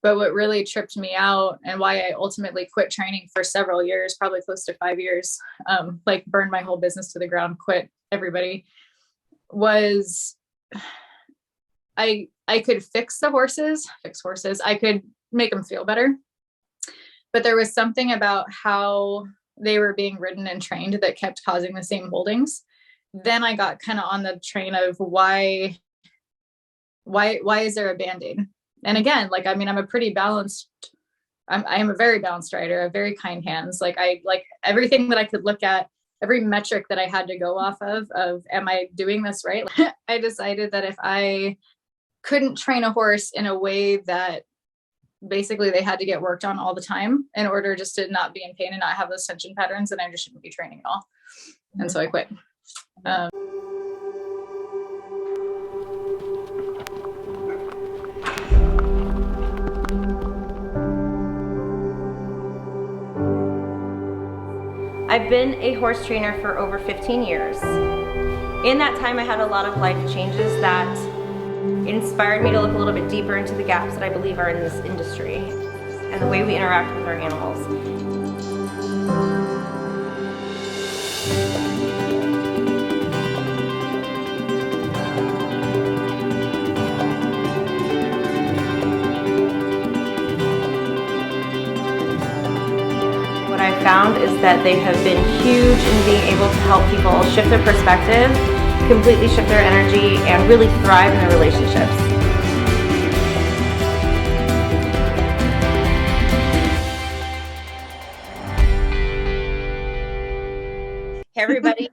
But what really tripped me out and why I ultimately quit training for several years, probably close to 5 years, like burned my whole business to the ground, quit everybody, was I could fix horses. I could make them feel better. But there was something about how they were being ridden and trained that kept causing the same holdings. Then I got kind of on the train of why is there a Band-Aid? And again, like, I mean, I'm a pretty balanced, I am a very balanced rider, a very kind hands. Like everything that I could look at, every metric that I had to go off of, am I doing this right? I decided that if I couldn't train a horse in a way that basically they had to get worked on all the time in order just to not be in pain and not have those tension patterns, then I just shouldn't be training at all. And so I quit. I've been a horse trainer for over 15 years. In that time, I had a lot of life changes that inspired me to look a little bit deeper into the gaps that I believe are in this industry and the way we interact with our animals. What I found is that they have been huge in being able to help people shift their perspective, completely shift their energy, and really thrive in their relationships. Hey everybody,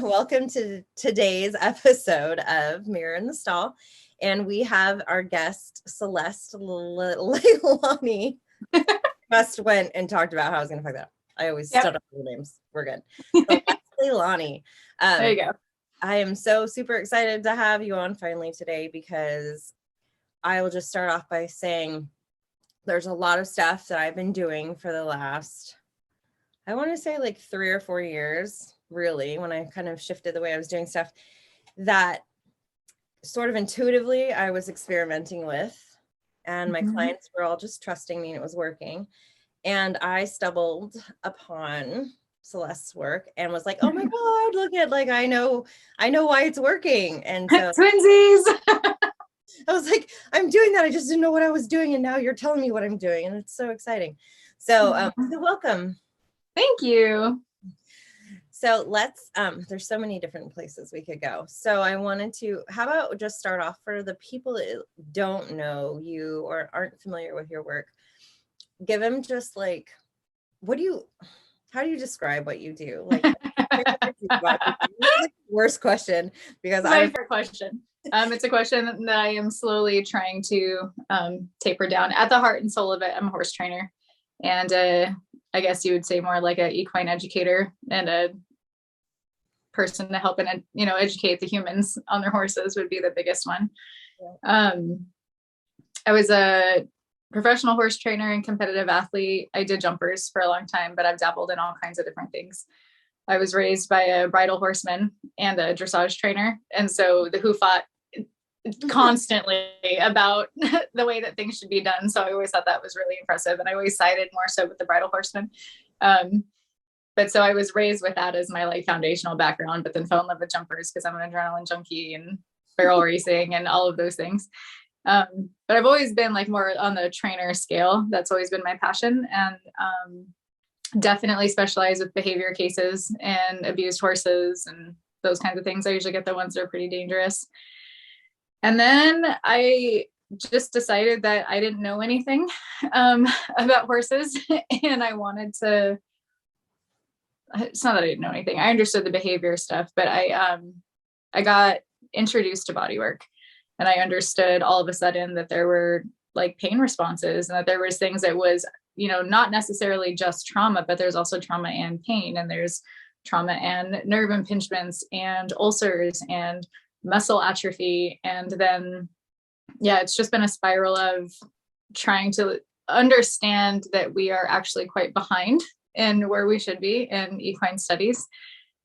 welcome to today's episode of Mirror in the Stall. And we have our guest, Celeste-Leilani. Just went and talked about how I was going to fuck that up. I always stutter the names. We're good. Celeste-Leilani. There you go. I am so super excited to have you on finally today, because I will just start off by saying there's a lot of stuff that I've been doing for the last, I want to say like 3 or 4 years, really, when I kind of shifted the way I was doing stuff that sort of intuitively I was experimenting with. And my clients were all just trusting me and it was working. And I stumbled upon Celeste's work and was like, oh my God, look at, like, I know why it's working. And so Twinsies. I was like, I'm doing that. I just didn't know what I was doing. And now you're telling me what I'm doing. And it's so exciting. So, so welcome. Thank you. So let's, there's so many different places we could go. So I wanted to, how about just start off for the people that don't know you or aren't familiar with your work, give them just like, how do you describe what you do? Like, worst question, because my favorite question. It's a question that I am slowly trying to taper down. At the heart and soul of it, I'm a horse trainer. And I guess you would say more like an equine educator and a person to help and educate the humans on their horses would be the biggest one. I was a professional horse trainer and competitive athlete. I did jumpers for a long time, but I've dabbled in all kinds of different things. I was raised by a bridle horseman and a dressage trainer, and so who fought constantly about the way that things should be done. So I always thought that was really impressive, and I always sided more so with the bridle horseman. But so I was raised with that as my like foundational background, but then fell in love with jumpers because I'm an adrenaline junkie and barrel racing and all of those things. But I've always been like more on the trainer scale. That's always been my passion, and definitely specialize with behavior cases and abused horses and those kinds of things. I usually get the ones that are pretty dangerous. And then I just decided that I didn't know anything about horses, and I wanted to, it's not that I didn't know anything. I understood the behavior stuff, but I got introduced to bodywork, and I understood all of a sudden that there were like pain responses and that there was things that was, not necessarily just trauma, but there's also trauma and pain, and there's trauma and nerve impingements and ulcers and muscle atrophy. And then, it's just been a spiral of trying to understand that we are actually quite behind in where we should be in equine studies,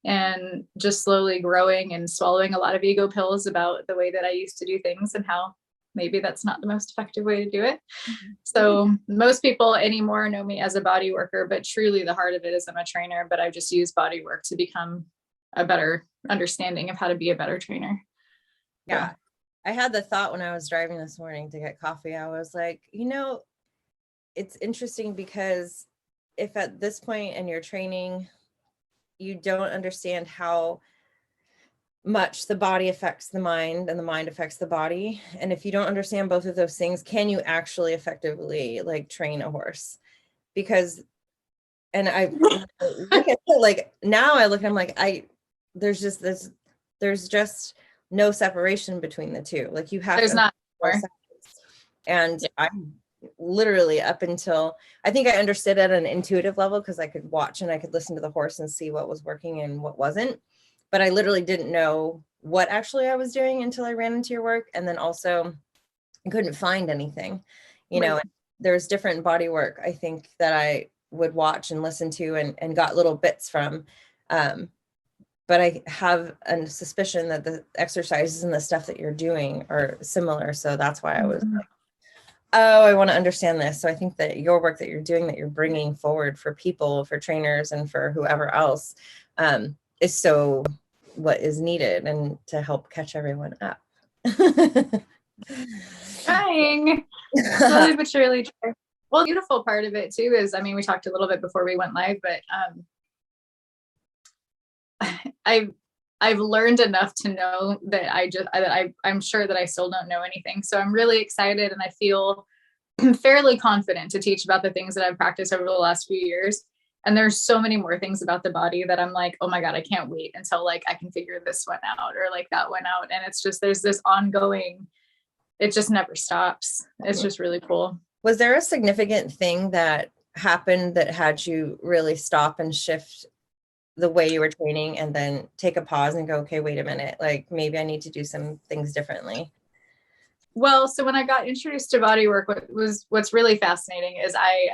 and just slowly growing and swallowing a lot of ego pills about the way that I used to do things and how maybe that's not the most effective way to do it. So most people anymore know me as a body worker, but truly the heart of it is I'm a trainer, but I've just used body work to become a better understanding of how to be a better trainer. Yeah. I had the thought when I was driving this morning to get coffee. I was like, it's interesting because if at this point in your training, you don't understand how much the body affects the mind and the mind affects the body. And if you don't understand both of those things, can you actually effectively like train a horse? Because, and I look at it, like now I look, I'm like, there's just no separation between the two. Like you have There's to not more. And I literally up until I think I understood at an intuitive level because I could watch and I could listen to the horse and see what was working and what wasn't. But I literally didn't know what actually I was doing until I ran into your work. And then also I couldn't find anything, there's different body work, I think, that I would watch and listen to and got little bits from. But I have a suspicion that the exercises and the stuff that you're doing are similar. So that's why I was like, oh, I want to understand this. So I think that your work that you're doing, that you're bringing forward for people, for trainers and for whoever else, is so what is needed and to help catch everyone up. Trying. Slowly but surely. Well, the beautiful part of it too is, I mean, we talked a little bit before we went live, but I've learned enough to know that I'm sure that I still don't know anything. So I'm really excited and I feel fairly confident to teach about the things that I've practiced over the last few years. And there's so many more things about the body that I'm like, oh my God, I can't wait until like I can figure this one out or like that one out. And it's just, there's this ongoing, it just never stops. It's just really cool. Was there a significant thing that happened that had you really stop and shift the way you were training and then take a pause and go, okay, wait a minute, like maybe I need to do some things differently? Well, so when I got introduced to bodywork, what's really fascinating is I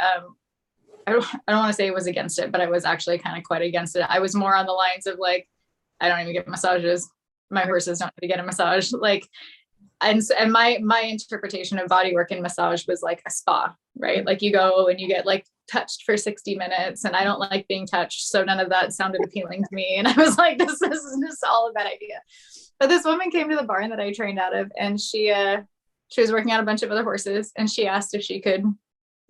don't want to say I was against it, but I was actually kind of quite against it. I was more on the lines of like, I don't even get massages. My horses don't need to get a massage. Like, and my interpretation of bodywork and massage was like a spa, right? Like you go and you get like touched for 60 minutes and I don't like being touched. So none of that sounded appealing to me. And I was like, this is just all a bad idea. But this woman came to the barn that I trained out of and she was working on a bunch of other horses and she asked if she could,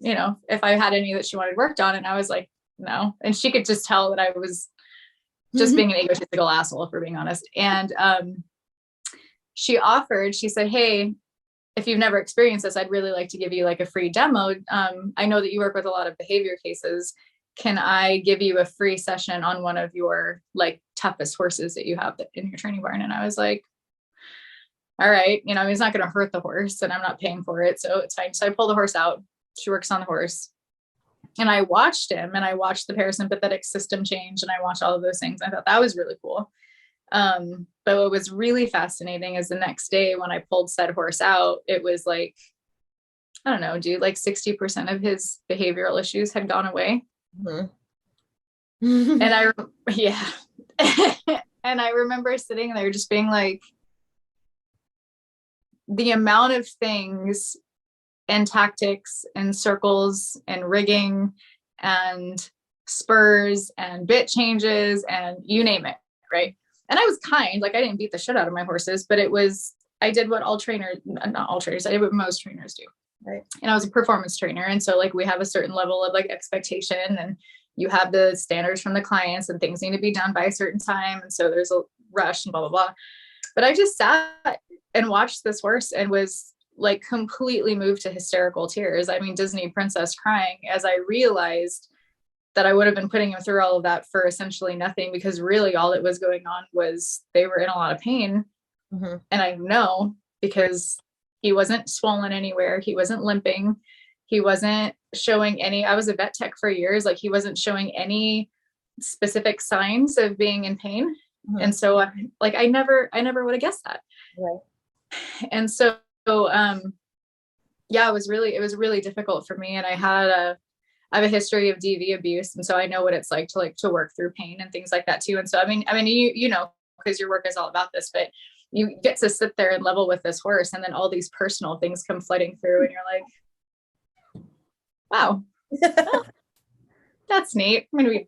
if I had any that she wanted worked on. And I was like, no. And she could just tell that I was just being an egotistical asshole, for being honest. And she said, hey, if you've never experienced this, I'd really like to give you like a free demo. I know that you work with a lot of behavior cases. Can I give you a free session on one of your like toughest horses that you have in your training barn? And I was like, all right, it's not going to hurt the horse and I'm not paying for it. So it's fine. So I pull the horse out. She works on the horse and I watched him and I watched the parasympathetic system change and I watched all of those things. I thought that was really cool. But what was really fascinating is the next day when I pulled said horse out, it was like, I don't know, dude, like 60% of his behavioral issues had gone away. And and I remember sitting there just being like, the amount of things and tactics and circles and rigging and spurs and bit changes and you name it, right? And I was kind, like I didn't beat the shit out of my horses, but I did what not all trainers, I did what most trainers do. Right. And I was a performance trainer. And so like we have a certain level of like expectation and you have the standards from the clients and things need to be done by a certain time. And so there's a rush and blah, blah, blah. But I just sat and watched this horse and was like completely moved to hysterical tears. I mean, Disney princess crying as I realized that I would have been putting him through all of that for essentially nothing, because really all that was going on was they were in a lot of pain. And I know because he wasn't swollen anywhere. He wasn't limping. He wasn't showing I was a vet tech for years. Like he wasn't showing any specific signs of being in pain. And so like, I never would have guessed that. Right. And so, yeah, it was really difficult for me. And I have a history of DV abuse. And so I know what it's like to work through pain and things like that too. And so, I mean, you know, because your work is all about this, but you get to sit there and level with this horse, and then all these personal things come flooding through, and you're like, wow, well, that's neat. I'm going to be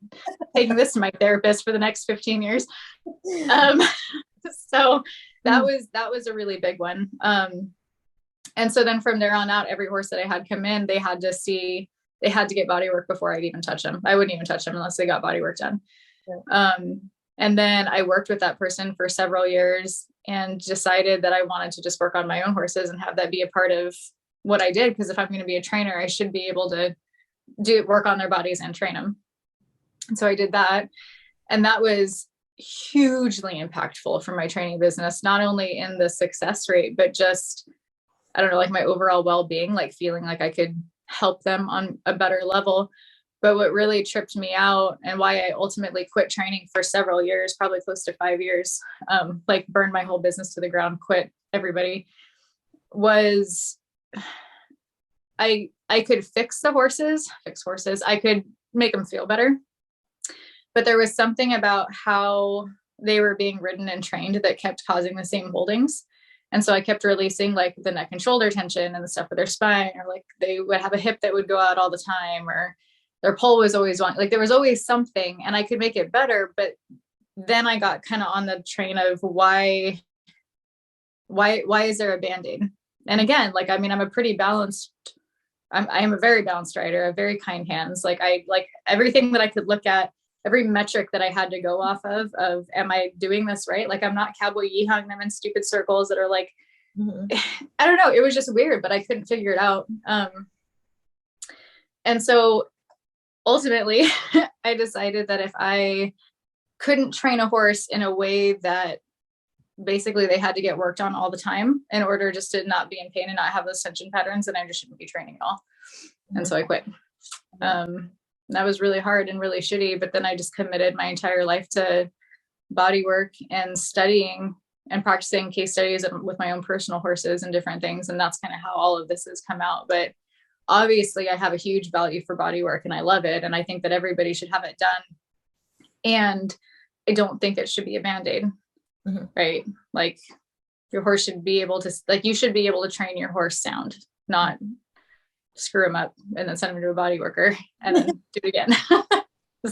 taking this to my therapist for the next 15 years. So that was a really big one. And so then from there on out, every horse that I had come in, they had to get body work before I'd even touch them. I wouldn't even touch them unless they got body work done. Yeah. And then I worked with that person for several years and decided that I wanted to just work on my own horses and have that be a part of what I did. Because if I'm going to be a trainer, I should be able to work on their bodies and train them. And so I did that. And that was hugely impactful for my training business, not only in the success rate, but just, I don't know, like my overall well-being, like feeling like I could help them on a better level. But what really tripped me out and why I ultimately quit training for several years, probably close to 5 years, like burned my whole business to the ground, quit everybody, was I could fix horses. I could make them feel better. But there was something about how they were being ridden and trained that kept causing the same holdings. And so I kept releasing like the neck and shoulder tension and the stuff with their spine, or like they would have a hip that would go out all the time, or their pole was always on, like there was always something, and I could make it better. But then I got kind of on the train of why is there a Band-Aid? And again, like, I mean, I'm a very balanced rider, a very kind hands. Like I like everything that I could look at, every metric that I had to go off of, am I doing this right? Like I'm not cowboy yeehawing them in stupid circles that are like, I don't know. It was just weird, but I couldn't figure it out. And so ultimately I decided that if I couldn't train a horse in a way that basically they had to get worked on all the time in order just to not be in pain and not have those tension patterns, then I just shouldn't be training at all. And so I quit. That was really hard and really shitty, but then I just committed my entire life to body work and studying and practicing case studies with my own personal horses and different things. And that's kind of how all of this has come out. But obviously I have a huge value for body work and I love it. And I think that everybody should have it done. And I don't think it should be a Band-Aid, right? Like your horse should be able to, like, you should be able to train your horse sound, not screw him up and then send him to a body worker and then do it again.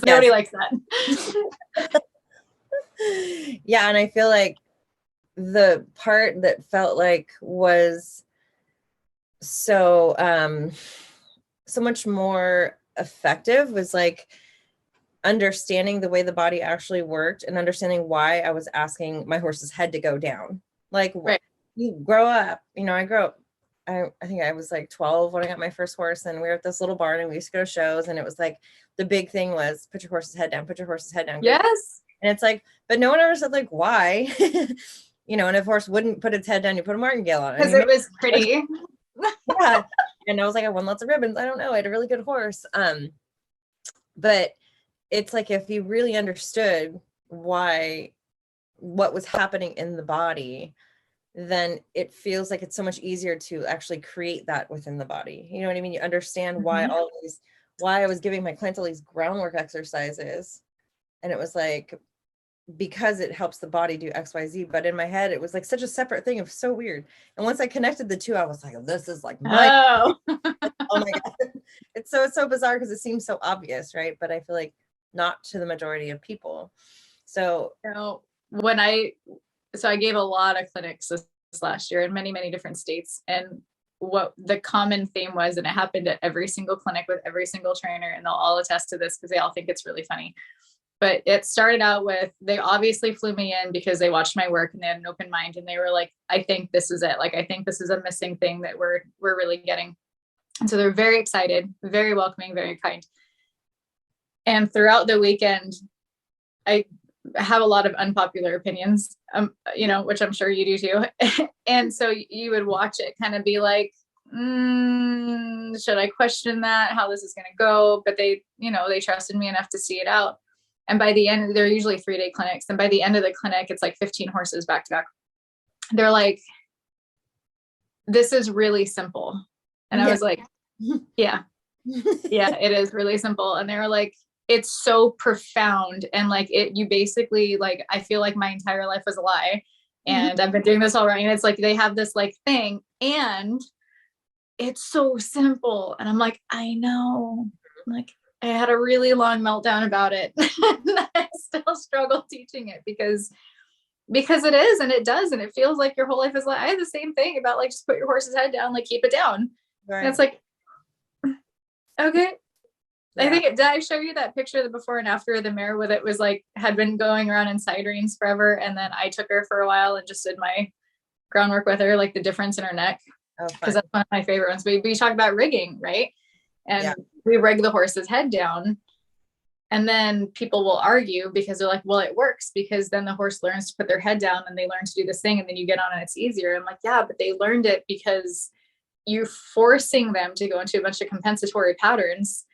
Nobody likes that. Yeah. And I feel like the part that felt like was so much more effective was like understanding the way the body actually worked and understanding why I was asking my horse's head to go down. Like, right. You grow up, I think I was like 12 when I got my first horse, and we were at this little barn and we used to go to shows, and it was like the big thing was put your horse's head down, put your horse's head down. Yes. And it's like, but no one ever said like why. And if a horse wouldn't put its head down, you put a martingale on it. Because it was pretty. Yeah. And I was like, I won lots of ribbons. I don't know. I had a really good horse. But it's like, if you really understood what was happening in the body, then it feels like it's so much easier to actually create that within the body. You know what I mean? You understand why I was giving my clients all these groundwork exercises. And it was like, because it helps the body do X, Y, Z. But in my head, it was like such a separate thing. It was so weird. And once I connected the two, I was like, this is like oh my God. It's so bizarre because it seems so obvious, right? But I feel like not to the majority of people. So I gave a lot of clinics this last year in many, many different states. And what the common theme was, and it happened at every single clinic with every single trainer, and they'll all attest to this because they all think it's really funny. But it started out with, they obviously flew me in because they watched my work and they had an open mind, and they were like, I think this is it. Like, I think this is a missing thing that we're really getting. And so they're very excited, very welcoming, very kind. And throughout the weekend, I have a lot of unpopular opinions, which I'm sure you do too. And so you would watch it kind of be like, should I question that, how this is going to go? But they trusted me enough to see it out. And by the end, they're usually 3-day clinics. And by the end of the clinic, it's like 15 horses back to back. They're like, this is really simple. And I was like, yeah, it is really simple. And they were like, it's so profound. And like you basically, like, I feel like my entire life was a lie. And I've been doing this all right. And it's like, they have this like thing and it's so simple. And I'm like, I know, like, I had a really long meltdown about it. And I still struggle teaching it because it is, and it does. And it feels like your whole life is like, I have the same thing about like, just put your horse's head down, like keep it down. Right. And it's like, okay. Yeah. I think did I show you that picture of the before and after of the mare with it was like, had been going around in side reins forever. And then I took her for a while and just did my groundwork with her, like the difference in her neck. Because that's one of my favorite ones. We talk about rigging, right? And we rig the horse's head down. And then people will argue because they're like, well, it works because then the horse learns to put their head down and they learn to do this thing and then you get on and it's easier. I'm like, yeah, but they learned it because you're forcing them to go into a bunch of compensatory patterns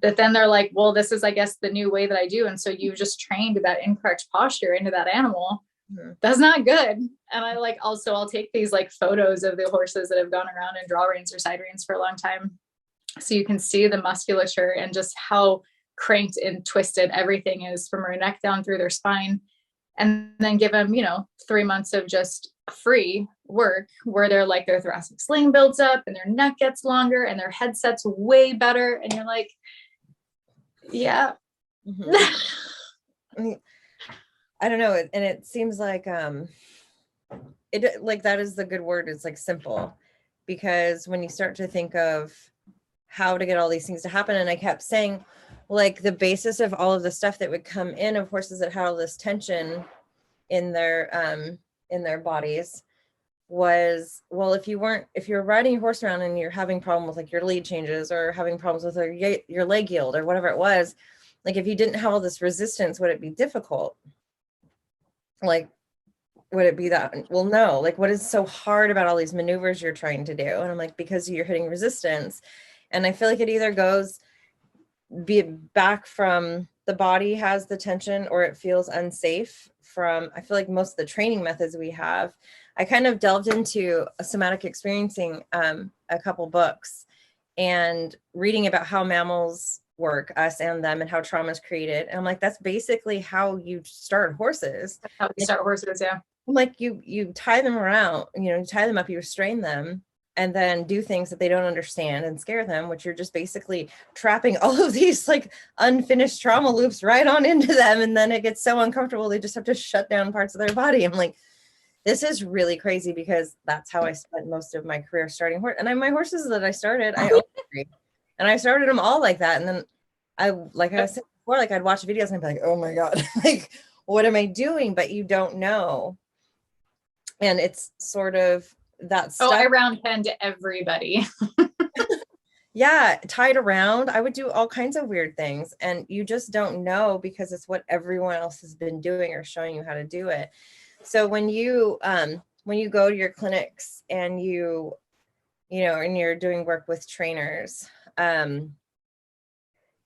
that then they're like, well, this is, I guess, the new way that I do. And so you've just trained that incorrect posture into that animal. That's not good. And I like, also I'll take these like photos of the horses that have gone around in draw reins or side reins for a long time. So you can see the musculature and just how cranked and twisted everything is from her neck down through their spine. And then give them, 3 months of just free work where they're like, their thoracic sling builds up and their neck gets longer and their head set's way better. And you're like, yeah. I don't know. And it seems like, it like, that is the good word. It's like simple, because when you start to think of how to get all these things to happen. And I kept saying, like, the basis of all of the stuff that would come in of horses that had all this tension in their bodies was, well, if you're riding your horse around and you're having problems with like your lead changes or having problems with your leg yield or whatever it was, like, if you didn't have all this resistance, would it be difficult? Like, would it be that? Well, no. Like, what is so hard about all these maneuvers you're trying to do? And I'm like, because you're hitting resistance. And I feel like it either goes back from the body has the tension or it feels unsafe from, I feel like most of the training methods we have. I kind of delved into a somatic experiencing, a couple books and reading about how mammals work, us and them, and how trauma is created. And I'm like, that's basically how you start horses. That's how you start horses, yeah. Like you tie them around, you tie them up, you restrain them, and then do things that they don't understand and scare them, which you're just basically trapping all of these like unfinished trauma loops right on into them. And then it gets so uncomfortable, they just have to shut down parts of their body. I'm like, this is really crazy, because that's how I spent most of my career starting horse. And my horses that I started, and I started them all like that. And then I said before, like, I'd watch videos and I'd be like, oh my God, like, what am I doing? But you don't know. And it's sort of that stuff. I round pen to everybody. Yeah, tied around. I would do all kinds of weird things, and you just don't know because it's what everyone else has been doing or showing you how to do it. So when you go to your clinics and and you're doing work with trainers,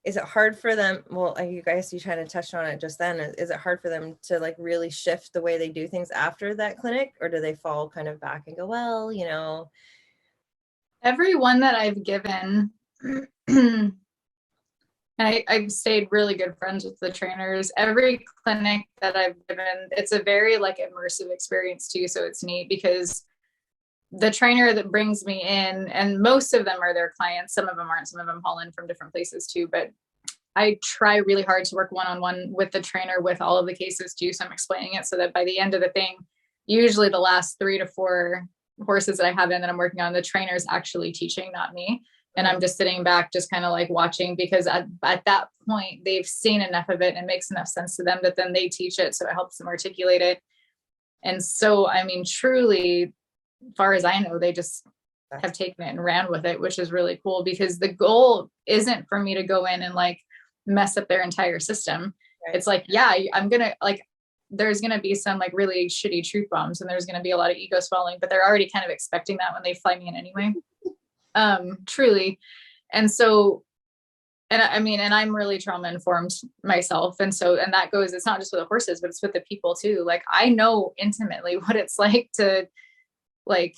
is it hard for them? Well, you guys, you kind of touched on it just then. Is it hard for them to like really shift the way they do things after that clinic, or do they fall kind of back and go, well, Everyone that I've given, and I've stayed really good friends with the trainers. Every clinic that I've given, it's a very like immersive experience too. So it's neat because the trainer that brings me in, and most of them are their clients, some of them aren't, some of them haul in from different places too, but I try really hard to work one-on-one with the trainer with all of the cases too. So I'm explaining it so that by the end of the thing, usually the last 3 to 4 horses that I have in that I'm working on, the trainer is actually teaching, not me. And I'm just sitting back, just kind of like watching, because at that point they've seen enough of it and it makes enough sense to them that then they teach it. So it helps them articulate it. And so, I mean, truly, as far as I know, they just have taken it and ran with it, which is really cool, because the goal isn't for me to go in and like mess up their entire system. Right. It's like, yeah, I'm going to like, there's going to be some like really shitty truth bombs and there's going to be a lot of ego swelling, but they're already kind of expecting that when they fly me in anyway. Truly. And so, and I mean, and I'm really trauma informed myself. And so, and that goes, it's not just with the horses, but it's with the people too. Like, I know intimately what it's like to like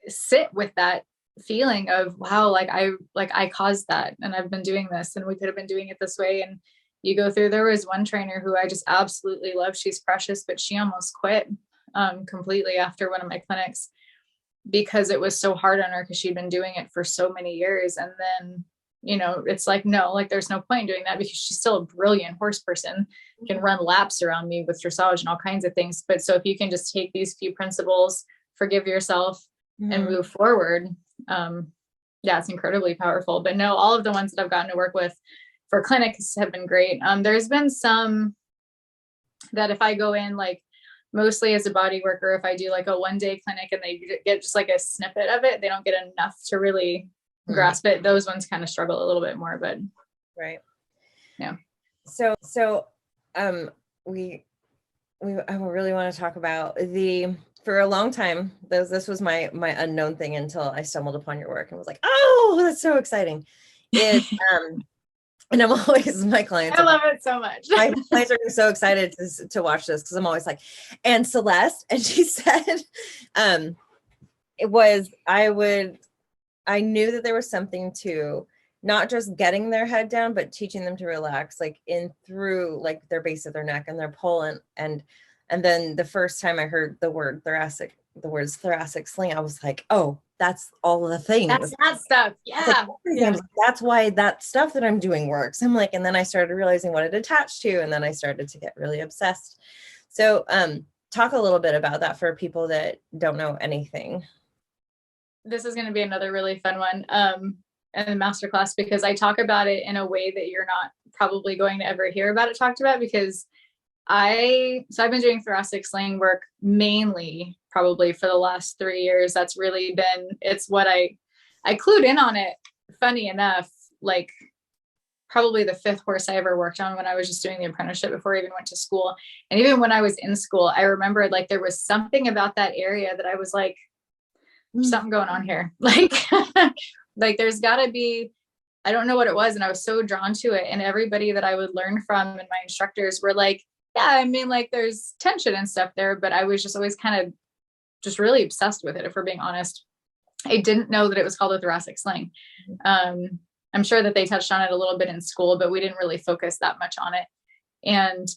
sit with that feeling of, wow, like I caused that and I've been doing this and we could have been doing it this way. And you go through, there was one trainer who I just absolutely love. She's precious, but she almost quit completely after one of my clinics because it was so hard on her because she'd been doing it for so many years. And then, it's like, no, like there's no point in doing that because she's still a brilliant horse person, can run laps around me with dressage and all kinds of things. But so if you can just take these few principles, forgive yourself and move forward, it's incredibly powerful. But no, all of the ones that I've gotten to work with for clinics have been great. There's been some that if I go in like mostly as a body worker, if I do like a 1-day clinic and they get just like a snippet of it, they don't get enough to really grasp it. Those ones kind of struggle a little bit more, but right. Yeah. So we I really want to talk about for a long time, this was my unknown thing until I stumbled upon your work and was like, oh, that's so exciting. And I'm always, my clients, I love it so much. My clients are so excited to watch this because I'm always like, and Celeste, and she said, I knew that there was something to not just getting their head down, but teaching them to relax, like through like their base of their neck and their pull. And then the first time I heard the words thoracic sling, I was like, oh, that's all of the things. That's that stuff. Yeah. That's why that stuff that I'm doing works. I'm like, and then I started realizing what it attached to, and then I started to get really obsessed. So talk a little bit about that for people that don't know anything. This is going to be another really fun one in the masterclass because I talk about it in a way that you're not probably going to ever hear about it talked about because I've been doing thoracic sling work mainly probably for the last 3 years. That's really been, it's what I clued in on it, funny enough, like probably the 5th horse I ever worked on when I was just doing the apprenticeship before I even went to school. And even when I was in school, I remember like there was something about that area that I was like, something going on here. Like, like there's gotta be, I don't know what it was. And I was so drawn to it. And everybody that I would learn from and my instructors were like, yeah, I mean, like there's tension and stuff there, but I was just always kind of just really obsessed with it. If we're being honest, I didn't know that it was called a thoracic sling. I'm sure that they touched on it a little bit in school, but we didn't really focus that much on it. And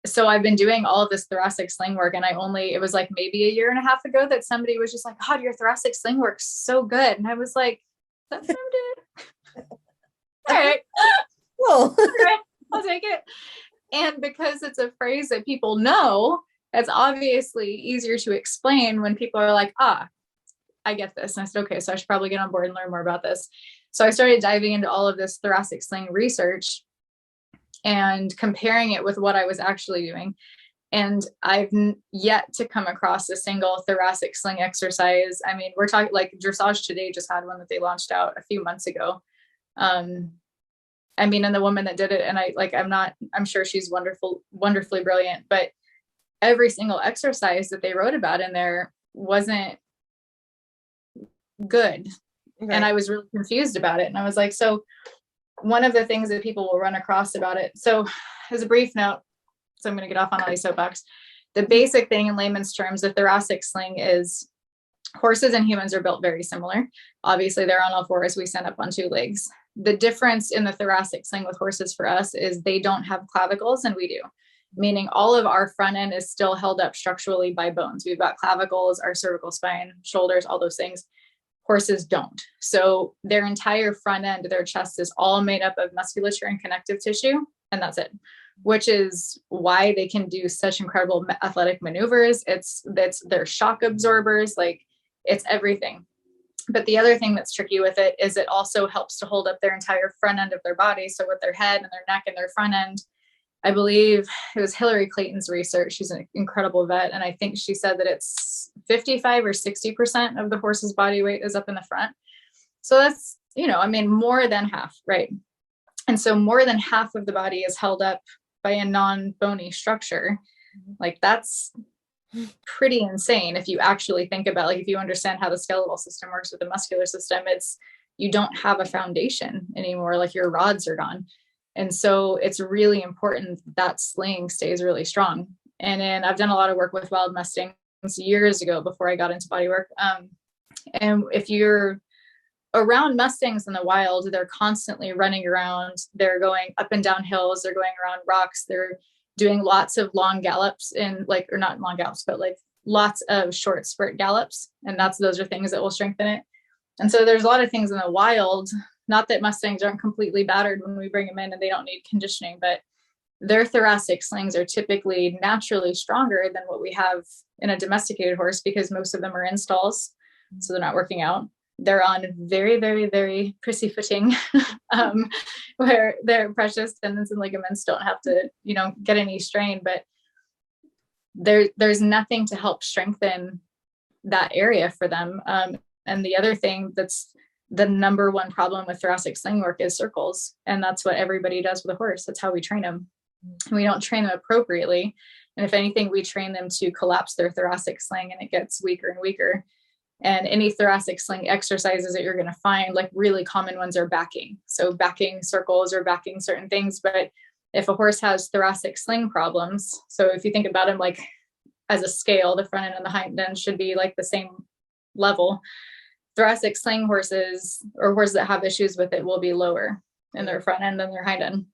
so I've been doing all of this thoracic sling work. And it was like maybe a year and a half ago that somebody was just like, God, your thoracic sling works so good. And I was like, that's what I'm doing. All right. Cool. All right, I'll take it. And because it's a phrase that people know, it's obviously easier to explain when people are like, I get this. And I said, okay, so I should probably get on board and learn more about this. So I started diving into all of this thoracic sling research and comparing it with what I was actually doing. And I've yet to come across a single thoracic sling exercise. I mean, we're talking like Dressage Today just had one that they launched out a few months ago. I mean, and the woman that did it, and I'm sure she's wonderfully brilliant, but every single exercise that they wrote about in there wasn't good. Okay. And I was really confused about it. And I was like, so one of the things that people will run across about it. So as a brief note, so I'm going to get off on all these soapbox. The basic thing in layman's terms, the thoracic sling is horses and humans are built very similar. Obviously they're on all fours. We stand up on 2 legs. The difference in the thoracic sling with horses for us is they don't have clavicles and we do, meaning all of our front end is still held up structurally by bones. We've got clavicles, our cervical spine, shoulders, all those things. Horses don't. So their entire front end, their chest is all made up of musculature and connective tissue, and that's it, which is why they can do such incredible athletic maneuvers. That's their shock absorbers, like it's everything. But the other thing that's tricky with it is it also helps to hold up their entire front end of their body. So with their head and their neck and their front end, I believe it was Hillary Clayton's research. She's an incredible vet. And I think she said that it's 55 or 60% of the horse's body weight is up in the front. So that's, more than half, right? And so more than half of the body is held up by a non-bony structure. Like that's pretty insane if you actually think about, like, if you understand how the skeletal system works with the muscular system, you don't have a foundation anymore, like your rods are gone. And so it's really important that sling stays really strong. And then I've done a lot of work with wild mustangs years ago before I got into bodywork. And if you're around mustangs in the wild, they're constantly running around. They're going up and down hills. They're going around rocks. They're doing lots of long gallops and like, or not long gallops, but like lots of short spurt gallops. And those are things that will strengthen it. And so there's a lot of things in the wild, not that Mustangs aren't completely battered when we bring them in and they don't need conditioning, but their thoracic slings are typically naturally stronger than what we have in a domesticated horse, because most of them are in stalls. So they're not working out. They're on very, very, very prissy footing, where their precious tendons and ligaments don't have to, get any strain, but there's nothing to help strengthen that area for them. And the other thing that's the number one problem with thoracic sling work is circles. And that's what everybody does with a horse. That's how we train them. We don't train them appropriately. And if anything, we train them to collapse their thoracic sling, and it gets weaker and weaker. And any thoracic sling exercises that you're going to find, like really common ones, are backing. So backing circles or backing certain things. But if a horse has thoracic sling problems, so if you think about them like as a scale, the front end and the hind end should be like the same level. Thoracic sling horses, or horses that have issues with it, will be lower in their front end than their hind end,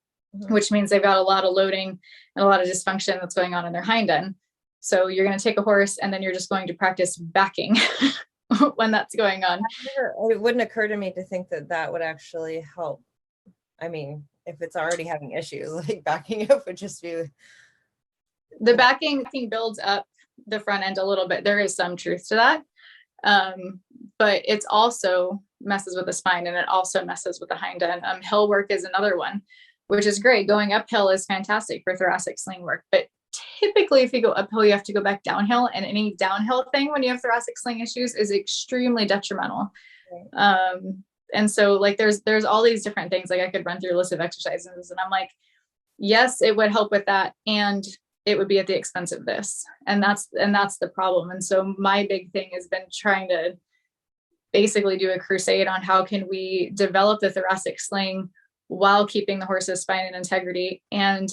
which means they've got a lot of loading and a lot of dysfunction that's going on in their hind end. So you're going to take a horse and then you're just going to practice backing when that's going on. It wouldn't occur to me to think that would actually help. I mean, if it's already having issues, like backing up would just be. The backing builds up the front end a little bit. There is some truth to that. But it's also messes with the spine, and it also messes with the hind end. Hill work is another one, which is great. Going uphill is fantastic for thoracic sling work, but typically if you go uphill, you have to go back downhill, and any downhill thing when you have thoracic sling issues is extremely detrimental. Right. And so like there's all these different things. Like I could run through a list of exercises, and I'm like, yes, it would help with that, and it would be at the expense of this. And that's the problem. And so my big thing has been trying to basically do a crusade on how can we develop the thoracic sling while keeping the horse's spine and integrity, and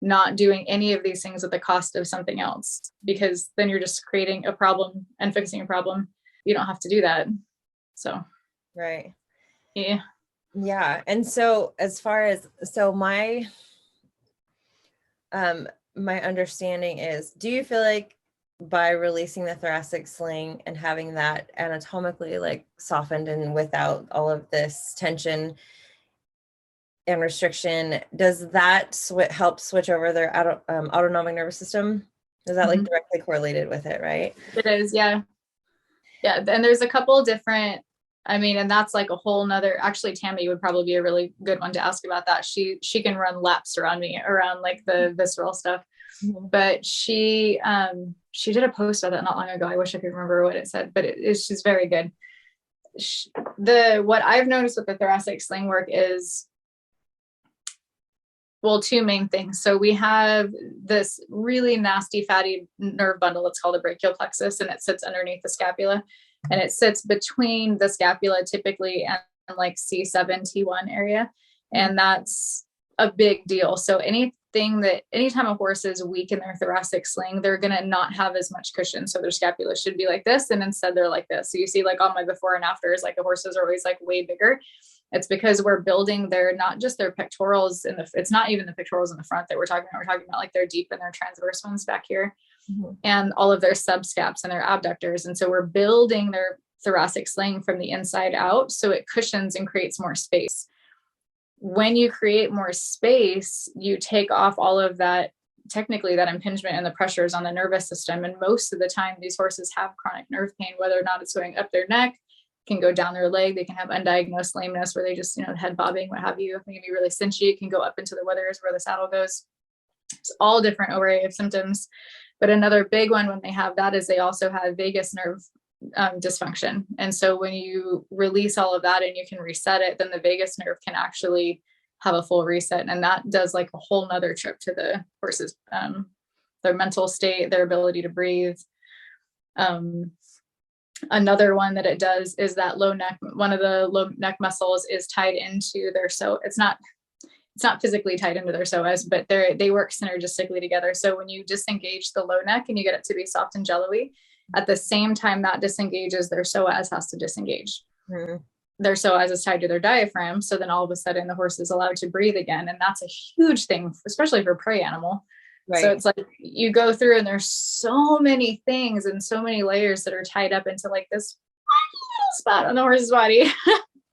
not doing any of these things at the cost of something else, because then you're just creating a problem and fixing a problem. You don't have to do that. So. Right. Yeah. Yeah. And so as far as, my understanding is, do you feel like by releasing the thoracic sling and having that anatomically like softened and without all of this tension and restriction, does that help switch over their autonomic nervous system? Is that like directly correlated with it, right? It is. Yeah. Yeah. And there's a couple different, and that's like a whole nother, actually Tammy would probably be a really good one to ask about that. She can run laps around me, around like the visceral stuff, but she did a post about that not long ago. I wish I could remember what it said, but she's very good. What I've noticed with the thoracic sling work is, well, two main things. So we have this really nasty fatty nerve bundle that's called the brachial plexus, and it sits underneath the scapula, and it sits between the scapula typically and like C7, T1 area. And that's a big deal. So anytime a horse is weak in their thoracic sling, they're going to not have as much cushion. So their scapula should be like this, and instead they're like this. So you see like on my before and afters, like the horses are always like way bigger. It's because we're building not just their pectorals it's not even the pectorals in the front that we're talking about. We're talking about like their deep and their transverse ones back here, and all of their subscaps and their abductors. And so we're building their thoracic sling from the inside out, so it cushions and creates more space. When you create more space, you take off all of that, technically that impingement and the pressures on the nervous system. And most of the time these horses have chronic nerve pain, whether or not it's going up their neck, can go down their leg. They can have undiagnosed lameness where they just, head bobbing, what have you. It can be really cinchy. It can go up into the withers where the saddle goes. It's all different array of symptoms. But another big one when they have that is they also have vagus nerve dysfunction. And so when you release all of that and you can reset it, then the vagus nerve can actually have a full reset. And that does like a whole nother trip to the horse's, their mental state, their ability to breathe. Another one that it does is that low neck, one of the low neck muscles is tied into their, so it's not physically tied into their psoas, but they work synergistically together. So when you disengage the low neck and you get it to be soft and jello-y, at the same time that disengages, their psoas has to disengage. Their psoas is tied to their diaphragm. So then all of a sudden the horse is allowed to breathe again. And that's a huge thing, especially for prey animal. So Right. it's like you go through and there's so many things and so many layers that are tied up into like this little spot on the horse's body.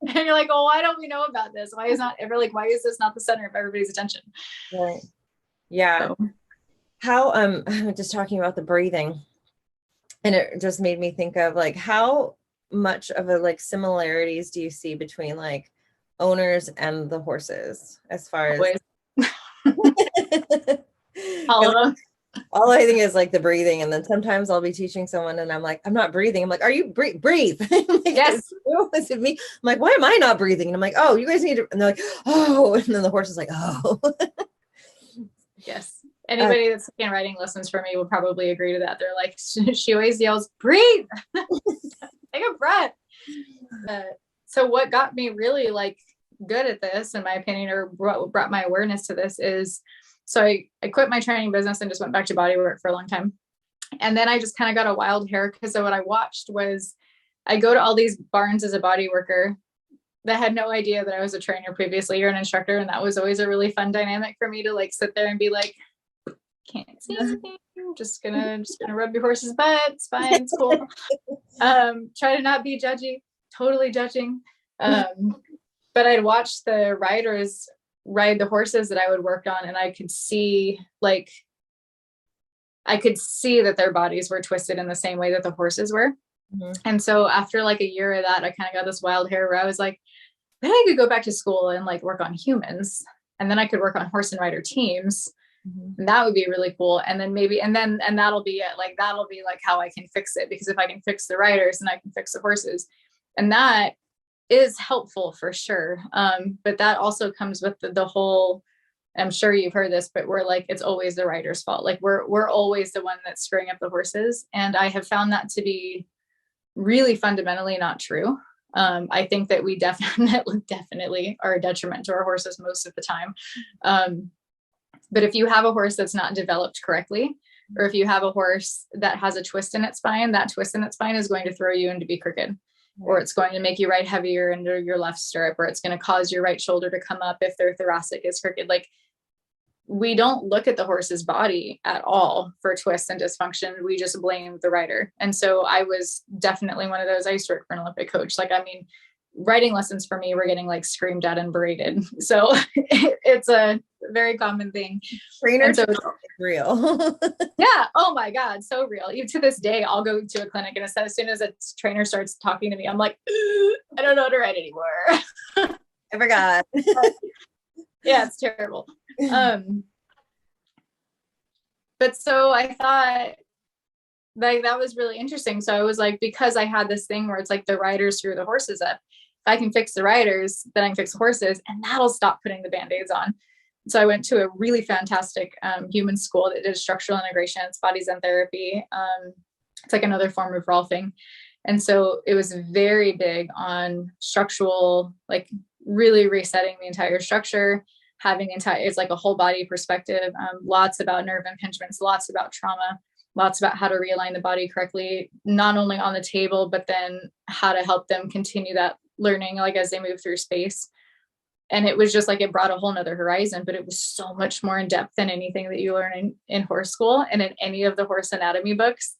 And you're like, oh, why don't we know about this? Why is this not the center of everybody's attention? Right. Yeah. So, How, just talking about the breathing, and it just made me think of like, how much of a like similarities do you see between like owners and the horses as far as always. All of them. all I think is like the breathing. And then sometimes I'll be teaching someone and I'm like, I'm not breathing. I'm like, are you breathe? Like, Yes. is it me? I'm like, why am I not breathing? And I'm like, oh, you guys need to, and they're like, oh, and then the horse is like, oh. Yes. Anybody that's taking riding lessons for me will probably agree to that. They're like, she always yells, breathe, take a breath. So what got me really like good at this, in my opinion, or what brought my awareness to this is, so I quit my training business and just went back to bodywork for a long time. And then I just kind of got a wild hair because what I watched was I go to all these barns as a body worker that had no idea that I was a trainer previously or an instructor. And that was always a really fun dynamic for me to like sit there and be like, can't see anything. I'm just gonna rub your horse's butt. It's fine. It's cool. Try to not be judgy, totally judging. But I'd watch the riders ride the horses that I would work on, and I could see that their bodies were twisted in the same way that the horses were. Mm-hmm. And so after like a year of that, I kind of got this wild hair where I was like, then I could go back to school and like work on humans, and then I could work on horse and rider teams. Mm-hmm. And that would be really cool. And then that'll be it. Like, that'll be like how I can fix it, because if I can fix the riders, and I can fix the horses, and that is helpful for sure. But that also comes with the whole, I'm sure you've heard this, but we're like, it's always the rider's fault. Like we're always the one that's screwing up the horses. And I have found that to be really fundamentally not true. I think that we definitely are a detriment to our horses most of the time. But if you have a horse that's not developed correctly, or if you have a horse that has a twist in its spine, that twist in its spine is going to throw you into be crooked, or it's going to make you ride heavier into your left stirrup, or it's going to cause your right shoulder to come up if their thoracic is crooked. Like, we don't look at the horse's body at all for twists and dysfunction. We just blame the rider. And so I was definitely one of those. I used to work for an Olympic coach. Like, I mean, riding lessons for me were getting like screamed at and berated. So it's a very common thing. Trainer so, real. Yeah. Oh my God. So real. Even to this day, I'll go to a clinic, and as soon as a trainer starts talking to me, I'm like, I don't know how to ride anymore. I forgot. Yeah, it's terrible. But so I thought like that was really interesting. So I was like, because I had this thing where it's like the riders screw the horses up. If I can fix the riders, then I can fix the horses, and that'll stop putting the band-aids on. So I went to a really fantastic human school that did structural integration. It's body zen therapy. It's like another form of rolfing. And so it was very big on structural, like really resetting the entire structure, having it's like a whole body perspective, lots about nerve impingements, lots about trauma, lots about how to realign the body correctly, not only on the table, but then how to help them continue that learning, like as they move through space. And it was just like, it brought a whole nother horizon, but it was so much more in depth than anything that you learn in horse school and in any of the horse anatomy books.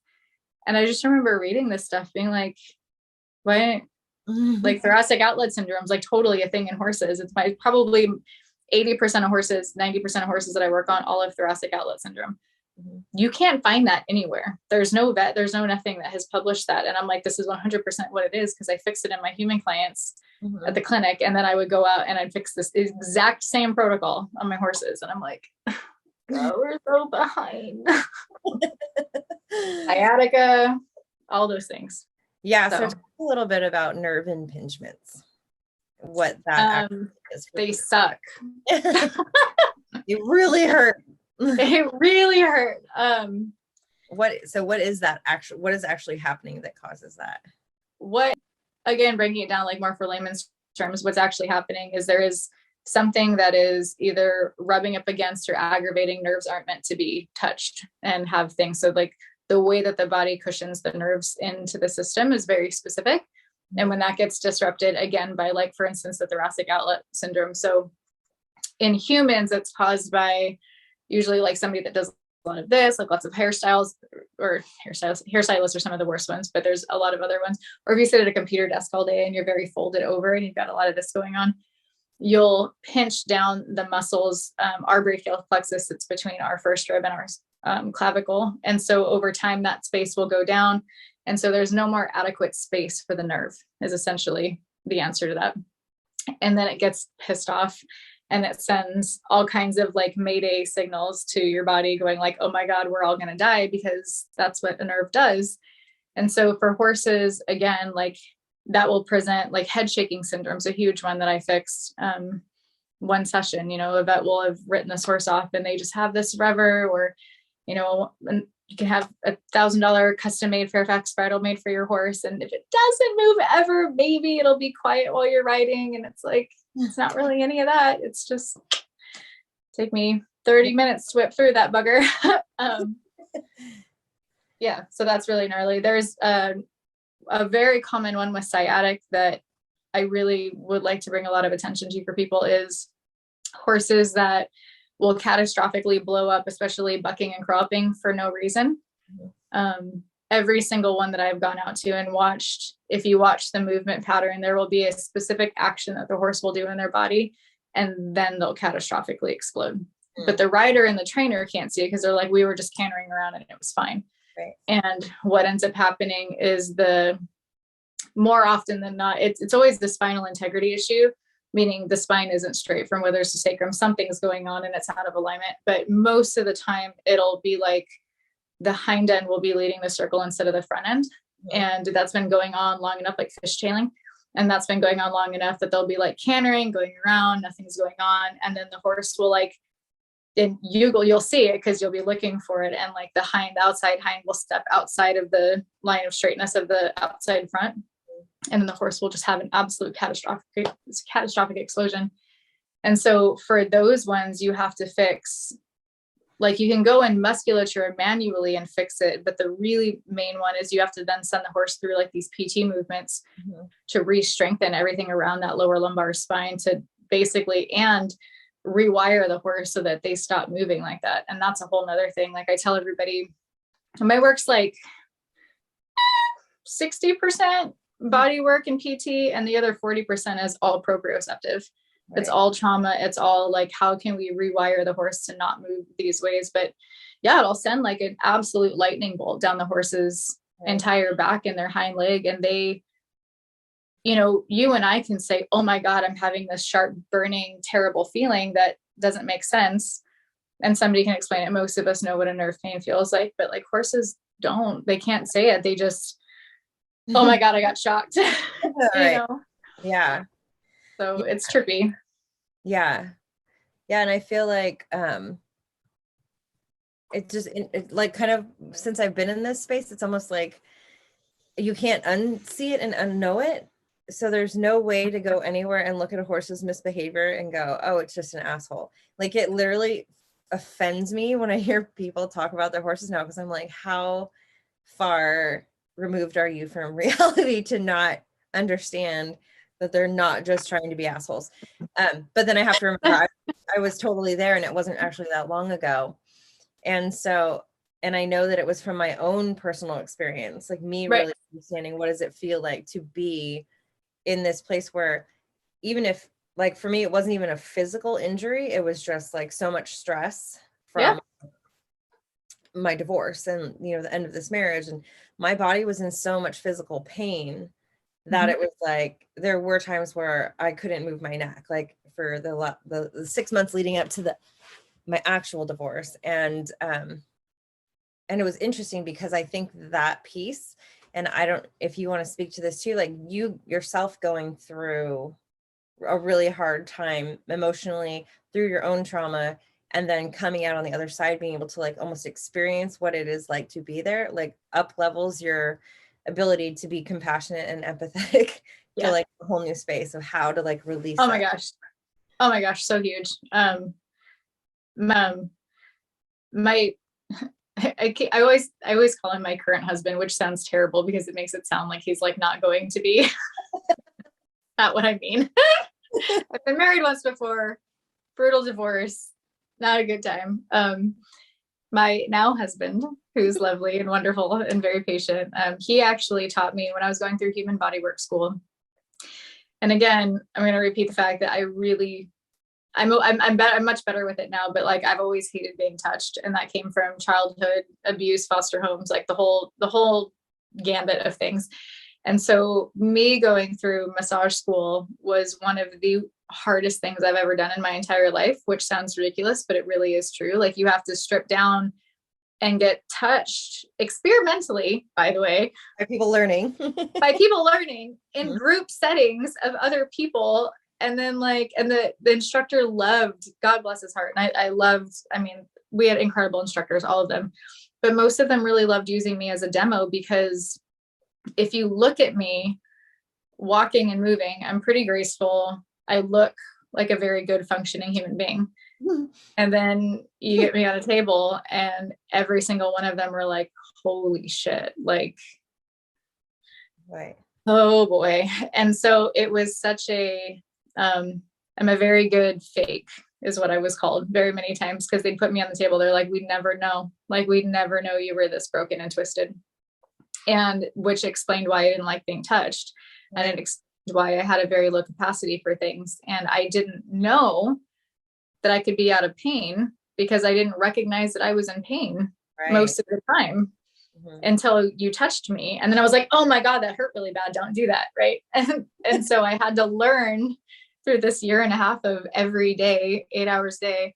And I just remember reading this stuff being like, why, like thoracic outlet syndrome is like totally a thing in horses. It's probably 80% of horses, 90% of horses that I work on all have thoracic outlet syndrome. Mm-hmm. You can't find that anywhere. There's no vet, there's no nothing that has published that. And I'm like, this is 100% what it is, because I fix it in my human clients at the clinic. And then I would go out and I'd fix this exact same protocol on my horses. And I'm like, oh, we're so behind. Sciatica, all those things. Yeah. So talk a little bit about nerve impingements. What that is. They suck. It really hurt. It really hurt. What is actually happening that causes that? Again, breaking it down like more for layman's terms, what's actually happening is there is something that is either rubbing up against or aggravating. Nerves aren't meant to be touched and have things. So like the way that the body cushions the nerves into the system is very specific. And when that gets disrupted, again, by like, for instance, the thoracic outlet syndrome. So in humans, it's caused by usually like somebody that does a lot of this, like lots of hairstyles, or hairstylists are some of the worst ones, but there's a lot of other ones. Or if you sit at a computer desk all day and you're very folded over and you've got a lot of this going on, you'll pinch down the muscles. Our brachial plexus sits between our first rib and our clavicle. And so over time, that space will go down. And so there's no more adequate space for the nerve, is essentially the answer to that. And then it gets pissed off and it sends all kinds of like mayday signals to your body going like, oh my God, we're all going to die, because that's what a nerve does. And so for horses, again, like that will present like head shaking syndrome's a huge one that I fixed. One session, a vet will have written this horse off and they just have this rever, or, you can have $1,000 custom made Fairfax bridle made for your horse. And if it doesn't move ever, maybe it'll be quiet while you're riding. And it's like, it's not really any of that. It's just take me 30 minutes to whip through that bugger. Yeah. So that's really gnarly. There's a very common one with sciatic that I really would like to bring a lot of attention to for people is horses that will catastrophically blow up, especially bucking and crawling for no reason. Every single one that I've gone out to and watched, if you watch the movement pattern, there will be a specific action that the horse will do in their body, and then they'll catastrophically explode. But the rider and the trainer can't see it because they're like, we were just cantering around and it was fine. Right. And what ends up happening is more often than not, it's always the spinal integrity issue, meaning the spine isn't straight from whether it's the sacrum, something's going on and it's out of alignment. But most of the time it'll be like the hind end will be leading the circle instead of the front end. And that's been going on long enough, like fishtailing. And that's been going on long enough that they'll be like cantering, going around, nothing's going on. And then the horse will like, and you'll see it because you'll be looking for it. And like the outside hind will step outside of the line of straightness of the outside front. And then the horse will just have an absolute catastrophic explosion. And so for those ones, you have to fix, like you can go in musculature manually and fix it. But the really main one is you have to then send the horse through like these PT movements to re-strengthen everything around that lower lumbar spine to basically, and rewire the horse so that they stop moving like that. And that's a whole nother thing. Like I tell everybody, my work's like 60% body work and PT, and the other 40% is all proprioceptive. Right. It's all trauma. It's all like, how can we rewire the horse to not move these ways? But yeah, it'll send like an absolute lightning bolt down the horse's entire back and their hind leg. And they, you and I can say, oh my God, I'm having this sharp, burning, terrible feeling that doesn't make sense. And somebody can explain it. Most of us know what a nerve pain feels like, but like horses don't, they can't say it. They just, oh my God, I got shocked. Right. Yeah. So it's trippy. Yeah. Yeah. And I feel like, it like kind of, since I've been in this space, it's almost like you can't unsee it and unknow it. So there's no way to go anywhere and look at a horse's misbehavior and go, oh, it's just an asshole. Like it literally offends me when I hear people talk about their horses now, because I'm like, how far removed are you from reality to not understand that they're not just trying to be assholes? But then I have to remember I was totally there, and it wasn't actually that long ago. And so, and I know that it was from my own personal experience, like me really understanding what does it feel like to be in this place where, even if like for me, it wasn't even a physical injury, it was just like so much stress from my divorce and, the end of this marriage. And my body was in so much physical pain that it was like, there were times where I couldn't move my neck, like for the 6 months leading up to my actual divorce. And it was interesting because I think that piece, and I don't, if you want to speak to this too, like you yourself going through a really hard time emotionally through your own trauma, and then coming out on the other side, being able to like almost experience what it is like to be there, like up levels your ability to be compassionate and empathetic to like a whole new space of how to like release. Oh my gosh. So huge. I always call him my current husband, which sounds terrible because it makes it sound like he's like not going to be. Not what I mean. I've been married once before, brutal divorce, not a good time. My now husband, who's lovely and wonderful and very patient, he actually taught me when I was going through human bodywork school. And again, I'm going to repeat the fact that I'm much better with it now, but like I've always hated being touched, and that came from childhood abuse, foster homes, like the whole gambit of things. And so me going through massage school was one of the hardest things I've ever done in my entire life, which sounds ridiculous, but it really is true. Like you have to strip down and get touched experimentally, by the way, by people learning in group settings of other people. And then the instructor loved, God bless his heart. And I mean, we had incredible instructors, all of them, but most of them really loved using me as a demo, because if you look at me walking and moving, I'm pretty graceful. I look like a very good functioning human being. And then you get me on a table and every single one of them were like, holy shit, like, right. Oh boy. And so it was such I'm a very good fake is what I was called very many times, because they'd put me on the table. They're like, we'd never know you were this broken and twisted. And which explained why I didn't like being touched. Right. And it explained why I had a very low capacity for things. And I didn't know that I could be out of pain because I didn't recognize that I was in pain most of the time until you touched me. And then I was like, oh my God, that hurt really bad. Don't do that. Right. And so I had to learn through this year and a half of every day, 8 hours a day,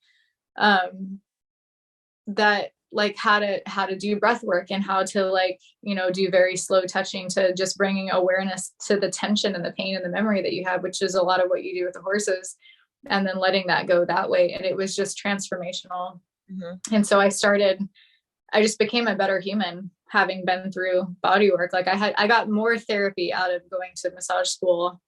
that like how to do breath work and how to like, do very slow touching, to just bringing awareness to the tension and the pain and the memory that you have, which is a lot of what you do with the horses, and then letting that go that way. And it was just transformational. And so I just became a better human having been through body work. Like I got more therapy out of going to massage school.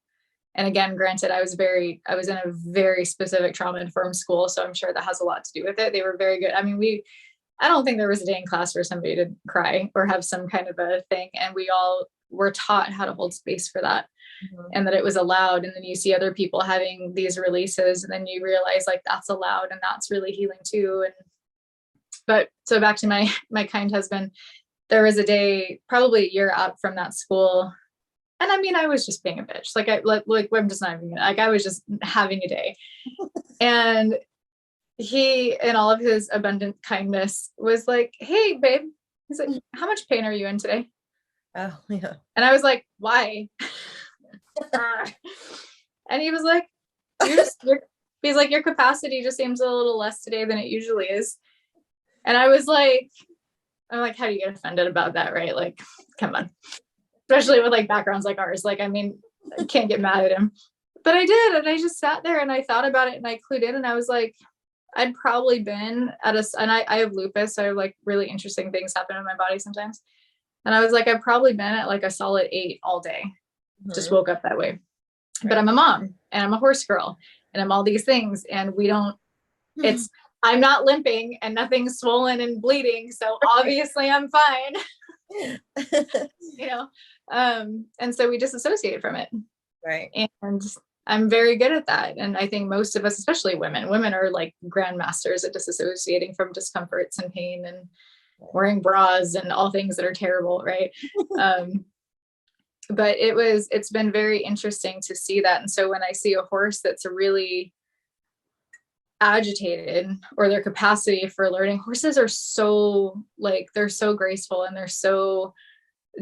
And again, granted, I was in a very specific trauma-informed school, so I'm sure that has a lot to do with it. They were very good. I mean, I don't think there was a day in class where somebody didn't cry or have some kind of a thing. And we all were taught how to hold space for that, and that it was allowed. And then you see other people having these releases, and then you realize like that's allowed and that's really healing too. But so back to my kind husband, there was a day, probably a year out from that school. And I mean, I was just being a bitch. I'm just not even like, I was just having a day. And he, in all of his abundant kindness, was like, hey babe, he's like, how much pain are you in today? Oh yeah. And I was like, why? And he was like, he's like, your capacity just seems a little less today than it usually is. And I'm like, how do you get offended about that? Right? Like, come on. Especially with like backgrounds like ours. Like, I mean, I can't get mad at him, but I did. And I just sat there and I thought about it and I clued in, and I was like, I'd probably been and I have lupus. So I have like really interesting things happen in my body sometimes. And I was like, I've probably been at like a solid 8 all day. Just woke up that way. Right. But I'm a mom and I'm a horse girl and I'm all these things. And I'm not limping and nothing's swollen and bleeding. So obviously I'm fine. And so we disassociate from it. Right. And I'm very good at that. And I think most of us, especially women are like grandmasters at disassociating from discomforts and pain and wearing bras and all things that are terrible. Right. But it's been very interesting to see that. And so when I see a horse that's really agitated, or their capacity for learning, horses are so like, they're so graceful and they're so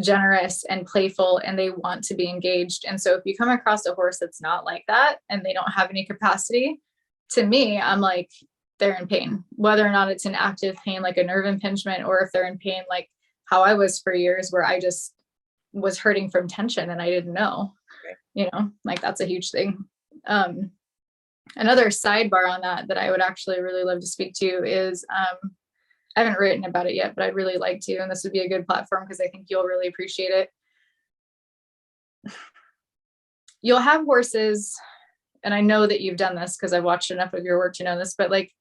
generous and playful and they want to be engaged. And so if you come across a horse that's not like that and they don't have any capacity, to me, I'm like, they're in pain, whether or not it's an active pain, like a nerve impingement, or if they're in pain, like how I was for years, where I just was hurting from tension and I didn't know, like that's a huge thing. Another sidebar on that I would actually really love to speak to is, I haven't written about it yet, but I'd really like to, and this would be a good platform because I think you'll really appreciate it. You'll have horses, and I know that you've done this because I've watched enough of your work to know this, but like,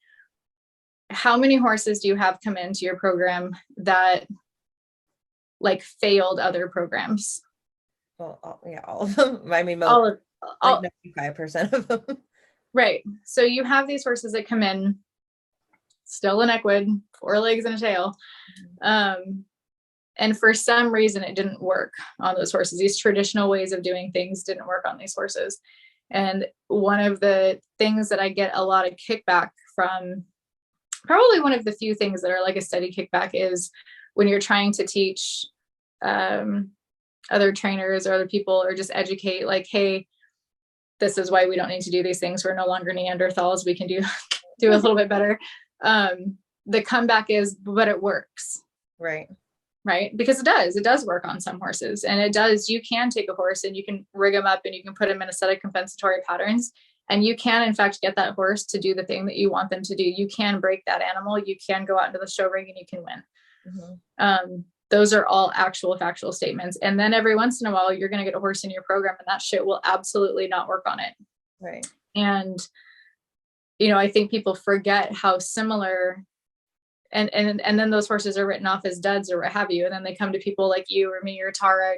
how many horses do you have come into your program that like failed other programs? Well, all of them. I mean, all 95% of them. Right. So you have these horses that come in still an equine, 4 legs and a tail. And for some reason it didn't work on those horses. These traditional ways of doing things didn't work on these horses. And one of the things that I get a lot of kickback from, probably one of the few things that are like a steady kickback, is when you're trying to teach other trainers or other people, or just educate, like, hey, this is why we don't need to do these things. We're no longer Neanderthals. We can do a little bit better. The comeback is, but it works. Right. Because it does work on some horses, and you can take a horse and you can rig them up and you can put them in a set of compensatory patterns, and you can in fact get that horse to do the thing that you want them to do. You can break that animal. You can go out into the show ring and you can win. Those are all actual factual statements. And then every once in a while, you're going to get a horse in your program and that shit will absolutely not work on it. Right. And, I think people forget how similar, and then those horses are written off as duds or what have you. And then they come to people like you or me or Tara,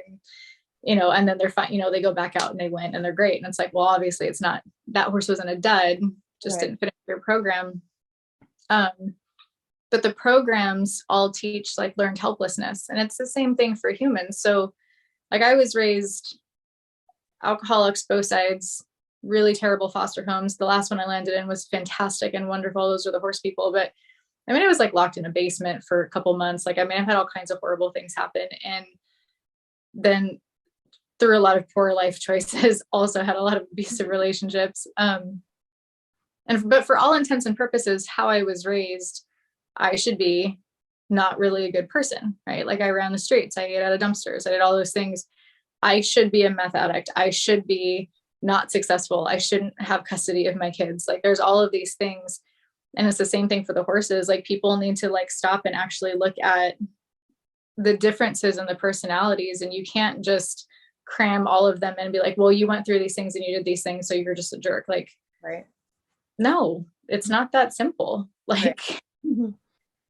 and then they're fine, they go back out and they win and they're great. And it's like, well, obviously it's not, that horse wasn't a dud, just didn't fit into your program. But the programs all teach like learned helplessness, and it's the same thing for humans. So like I was raised alcoholics, both sides, really terrible foster homes. The last one I landed in was fantastic and wonderful. Those are the horse people. But I mean, it was like locked in a basement for a couple months. Like, I mean, I've had all kinds of horrible things happen. And then through a lot of poor life choices, also had a lot of abusive relationships. But for all intents and purposes, how I was raised, I should be not really a good person, right? Like I ran the streets, I ate out of dumpsters, I did all those things. I should be a meth addict. I should be not successful. I shouldn't have custody of my kids. Like there's all of these things. And it's the same thing for the horses. Like people need to like stop and actually look at the differences in the personalities. And you can't just cram all of them and be like, well, you went through these things and you did these things, so you're just a jerk. Like, right. No, it's not that simple. Like, right.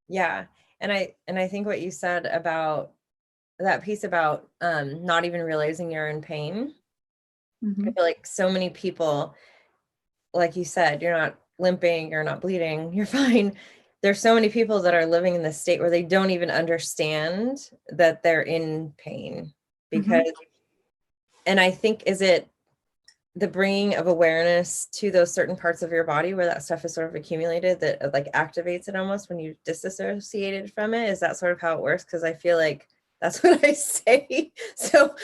Yeah. And I think what you said about that piece about not even realizing you're in pain. I feel like so many people, like you said, you're not limping, you're not bleeding, you're fine. There's so many people that are living in this state where they don't even understand that they're in pain because, and I think, is it the bringing of awareness to those certain parts of your body where that stuff is sort of accumulated that like activates it almost when you disassociated from it? Is that sort of how it works? Because I feel like that's what I say. So,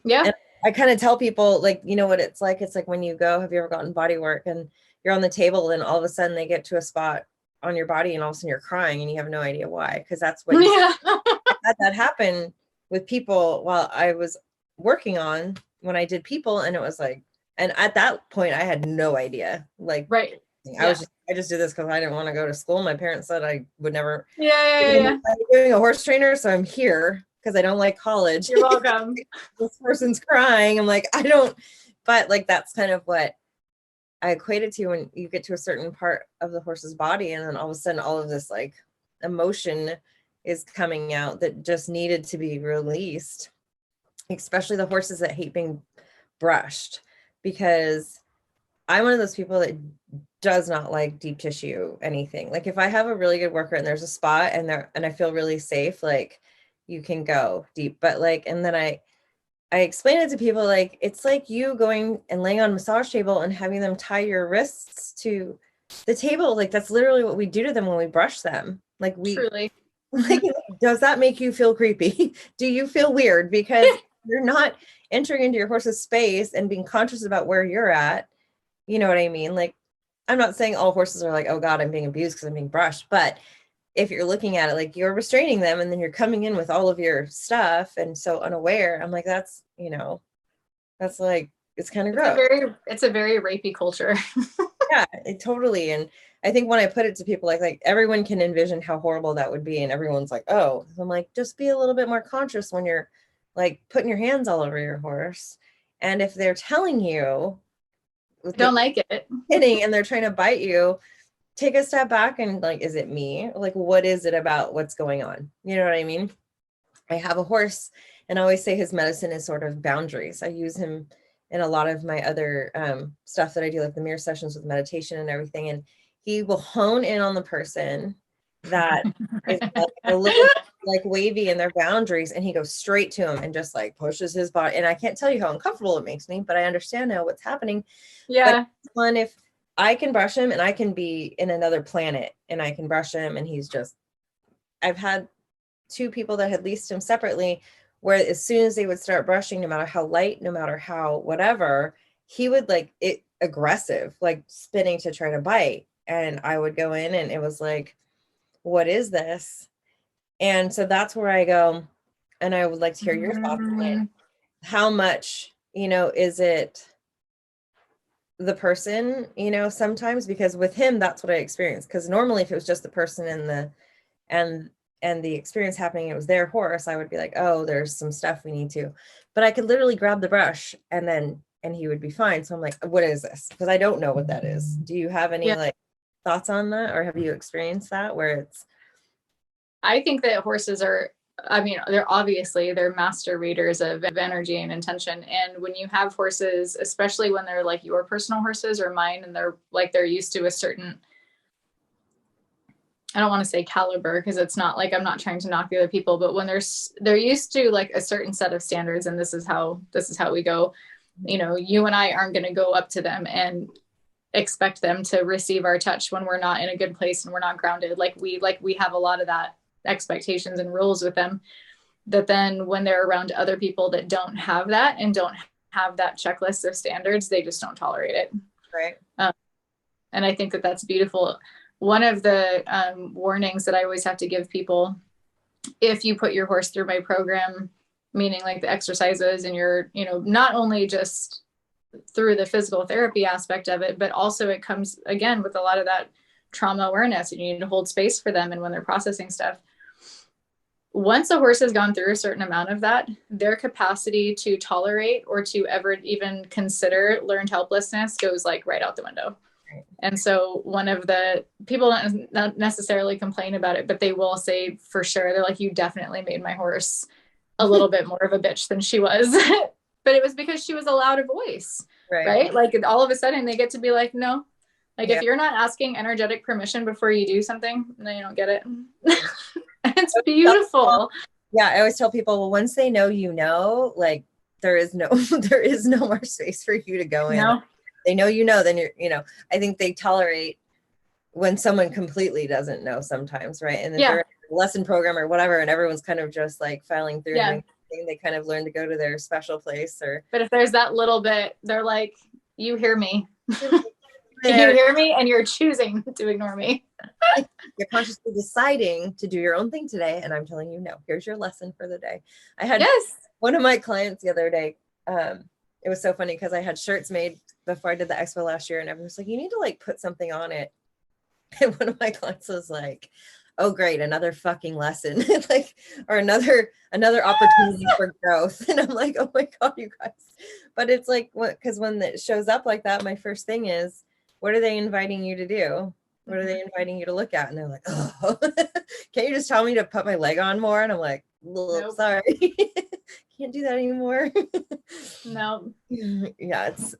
yeah. I kind of tell people, like, you know what it's like? It's like when you go, have you ever gotten body work and you're on the table and all of a sudden they get to a spot on your body and all of a sudden you're crying and you have no idea why? Because that's what I had that happen with people while I was working on when I did people, and it was like, and at that point I had no idea. Like, right. I just did this because I didn't want to go to school. My parents said I would never. I'm doing a horse trainer, so I'm here because I don't like college. You're welcome. This person's crying. I'm like, I don't, but like, that's kind of what I equate it to when you get to a certain part of the horse's body. And then all of a sudden, all of this like emotion is coming out that just needed to be released, especially the horses that hate being brushed, because I'm one of those people that does not like deep tissue anything. Like if I have a really good worker and there's a spot and I feel really safe, like you can go deep, but like, and then I explain it to people, like, it's like you going and laying on a massage table and having them tie your wrists to the table. Like that's literally what we do to them when we brush them. Like we, truly. Like, does that make you feel creepy? Do you feel weird? Because you're not entering into your horse's space and being conscious about where you're at. You know what I mean? Like, I'm not saying all horses are like, oh God, I'm being abused because I'm being brushed. But if you're looking at it, like you're restraining them and then you're coming in with all of your stuff and so unaware, I'm like, that's, you know, that's like, it's kind of gross. It's a very rapey culture. Yeah, totally. And I think when I put it to people, like everyone can envision how horrible that would be. And everyone's like, oh, I'm like, just be a little bit more conscious when you're like putting your hands all over your horse. And if they're telling you, don't like it, hitting, and they're trying to bite you, take a step back and like, is it me? Like, what is it about what's going on? You know what I mean? I have a horse and I always say his medicine is sort of boundaries. I use him in a lot of my other stuff that I do, like the mirror sessions with meditation and everything. And he will hone in on the person that is like a little like wavy in their boundaries, and he goes straight to him and just like pushes his body. And I can't tell you how uncomfortable it makes me, but I understand now what's happening. Yeah. But fun if I can brush him and I can be in another planet and I can brush him and he's just, I've had 2 people that had leased him separately where as soon as they would start brushing, no matter how light, no matter how whatever, he would like it aggressive, like spinning to try to bite. And I would go in and it was like, what is this? And so that's where I go, and I would like to hear your thoughts on it. How much, is it the person, sometimes, because with him, that's what I experienced. Because normally if it was just the person and the experience happening, it was their horse, I would be like, oh, there's some stuff we need to, but I could literally grab the brush and he would be fine. So I'm like, what is this? Because I don't know what that is. Do you have any like thoughts on that, or have you experienced that where it's? I think that horses are, I mean, they're master readers of energy and intention. And when you have horses, especially when they're like your personal horses or mine, and they're used to a certain, I don't want to say caliber, because it's not like I'm not trying to knock the other people, but when they're used to like a certain set of standards, and this is how we go, you and I aren't going to go up to them and expect them to receive our touch when we're not in a good place and we're not grounded. We have a lot of that expectations and rules with them, that then when they're around other people that don't have that and don't have that checklist of standards, they just don't tolerate it. Right. And I think that that's beautiful. One of the warnings that I always have to give people, if you put your horse through my program, meaning like the exercises and you're, not only just through the physical therapy aspect of it, but also it comes again with a lot of that trauma awareness, and you need to hold space for them. And when they're processing stuff, once a horse has gone through a certain amount of that, their capacity to tolerate or to ever even consider learned helplessness goes like right out the window. Right. And so one of the people don't not necessarily complain about it, but they will say for sure, they're like, you definitely made my horse a little bit more of a bitch than she was. But it was because she was allowed a voice, right? Like all of a sudden they get to be like, no, like if you're not asking energetic permission before you do something, then you don't get it. It's beautiful. Yeah, I always tell people, well, once they know, like there is no more space for you to go in. No. They know, then you're, I think they tolerate when someone completely doesn't know sometimes, right? And then they're in a lesson program or whatever, and everyone's kind of just like filing through and they kind of learn to go to their special place. But if there's that little bit, they're like, you hear me. You hear me, and you're choosing to ignore me. You're consciously deciding to do your own thing today, and I'm telling you, no, here's your lesson for the day. I had one of my clients the other day. It was so funny because I had shirts made before I did the expo last year, and everyone was like, you need to like put something on it. And one of my clients was like, oh great, another fucking lesson. Like, or another opportunity for growth. And I'm like, oh my God, you guys. But it's like, because when it shows up like that, my first thing is, what are they inviting you to do? What are they inviting you to look at? And they're like, oh, can't you just tell me to put my leg on more? And I'm like, nope. Sorry. Can't do that anymore. No. Yeah, it's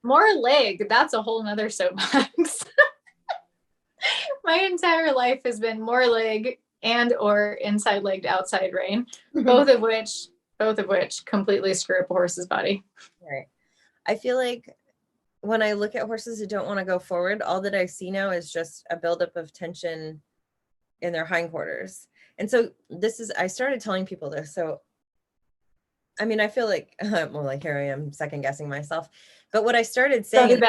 more leg. That's a whole nother soapbox. My entire life has been more leg and or inside legged outside rein, both of which completely screw up a horse's body. Right. I feel like when I look at horses who don't want to go forward, all that I see now is just a buildup of tension in their hindquarters. And so I started telling people this. So, I mean, I feel like, well, like here I am second guessing myself. But what I started saying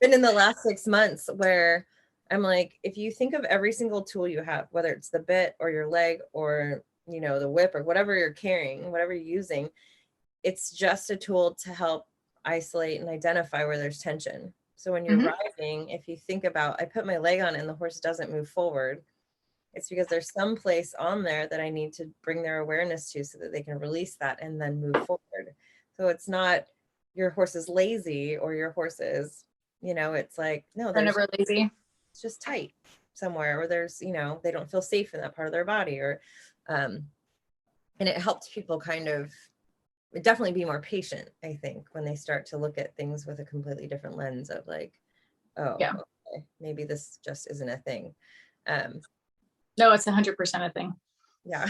been in the last 6 months where I'm like, if you think of every single tool you have, whether it's the bit or your leg or, the whip or whatever you're carrying, whatever you're using, it's just a tool to help isolate and identify where there's tension. So when you're riding, if you think about, I put my leg on and the horse doesn't move forward, it's because there's some place on there that I need to bring their awareness to so that they can release that and then move forward. So it's not your horse is lazy or your horse is, it's like, no, they're never lazy. It's just tight somewhere, or there's, they don't feel safe in that part of their body, or, and it helps people kind of definitely be more patient, I think, when they start to look at things with a completely different lens of like, oh, Yeah. okay, maybe this just isn't a thing. No, it's 100% a thing. Yeah.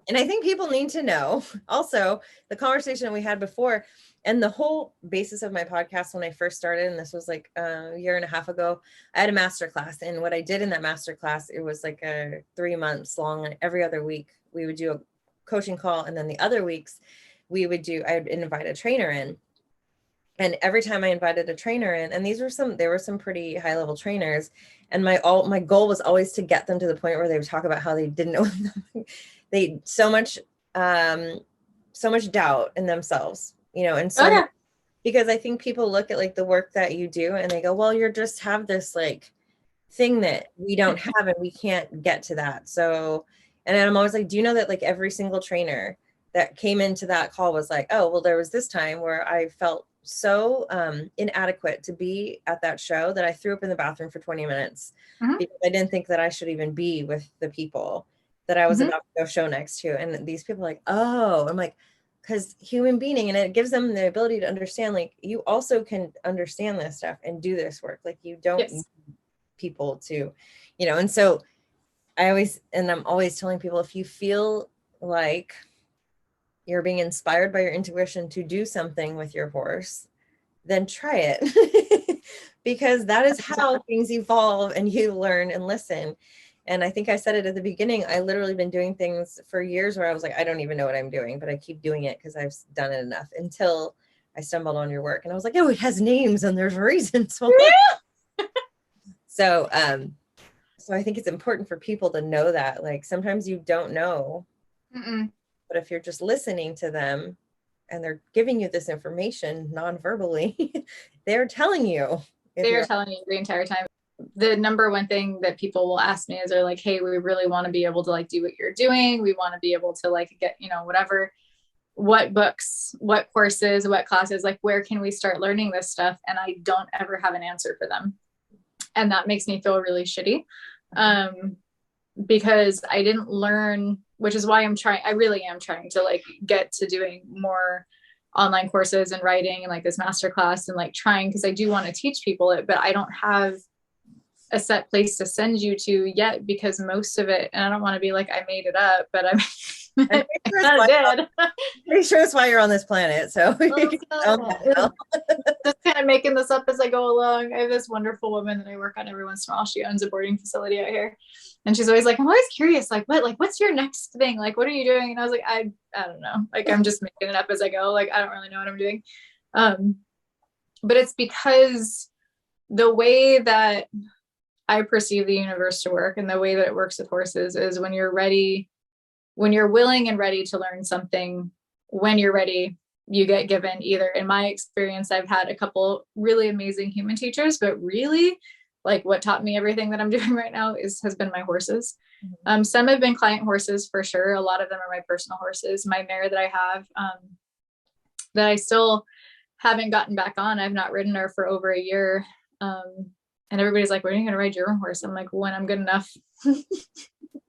And I think people need to know also the conversation we had before, and the whole basis of my podcast when I first started, and this was like a year and a half ago, I had a master class. And what I did in that master class, it was like a 3 months long, and every other week we would do a coaching call. And then the other weeks I'd invite a trainer in. And every time I invited a trainer in, and there were some pretty high level trainers, and my goal was always to get them to the point where they would talk about how they didn't know they so much doubt in themselves, and so because I think people look at like the work that you do and they go, well, you're just have this like thing that we don't have and we can't get to that. So, and I'm always like, do you know that like every single trainer that came into that call was like, oh, well, there was this time where I felt so inadequate to be at that show that I threw up in the bathroom for 20 minutes because I didn't think that I should even be with the people that I was about to go show next to. And these people are like, oh, I'm like, because human being, and it gives them the ability to understand, like, you also can understand this stuff and do this work. Like, you don't need people to, and so I'm always telling people, if you feel like you're being inspired by your intuition to do something with your horse, then try it because that is how things evolve and you learn and listen. And I think I said it at the beginning, I literally been doing things for years where I was like, I don't even know what I'm doing, but I keep doing it because I've done it enough until I stumbled on your work and I was like, oh, it has names and there's reasons. So I think it's important for people to know that, like, sometimes you don't know. But if you're just listening to them and they're giving you this information non-verbally, they're telling you. They're telling you the entire time. The number one thing that people will ask me is they're like, hey, we really want to be able to like do what you're doing. We want to be able to like get, whatever, what books, what courses, what classes, like where can we start learning this stuff? And I don't ever have an answer for them. And that makes me feel really shitty. Because I didn't learn, which is why I really am trying to like get to doing more online courses and writing and like this masterclass and like trying, because I do want to teach people it, but I don't have a set place to send you to yet, because most of it, and I don't want to be like, I made it up, but I'm pretty sure it's why you're on this planet. So just kind of making this up as I go along. I have this wonderful woman that I work on every once in a while. She owns a boarding facility out here. And she's always like, I'm always curious, like, what's your next thing? Like, what are you doing? And I was like, I don't know. Like, I'm just making it up as I go. Like, I don't really know what I'm doing. But it's because the way that I perceive the universe to work and the way that it works with horses is when you're ready, when you're willing and ready to learn something, when you're ready, you get given either. In my experience, I've had a couple really amazing human teachers, but really like what taught me everything that I'm doing right now has been my horses. Some have been client horses for sure. A lot of them are my personal horses. My mare that I have, that I still haven't gotten back on. I've not ridden her for over a year. And everybody's like, when are you going to ride your own horse? I'm like, when I'm good enough.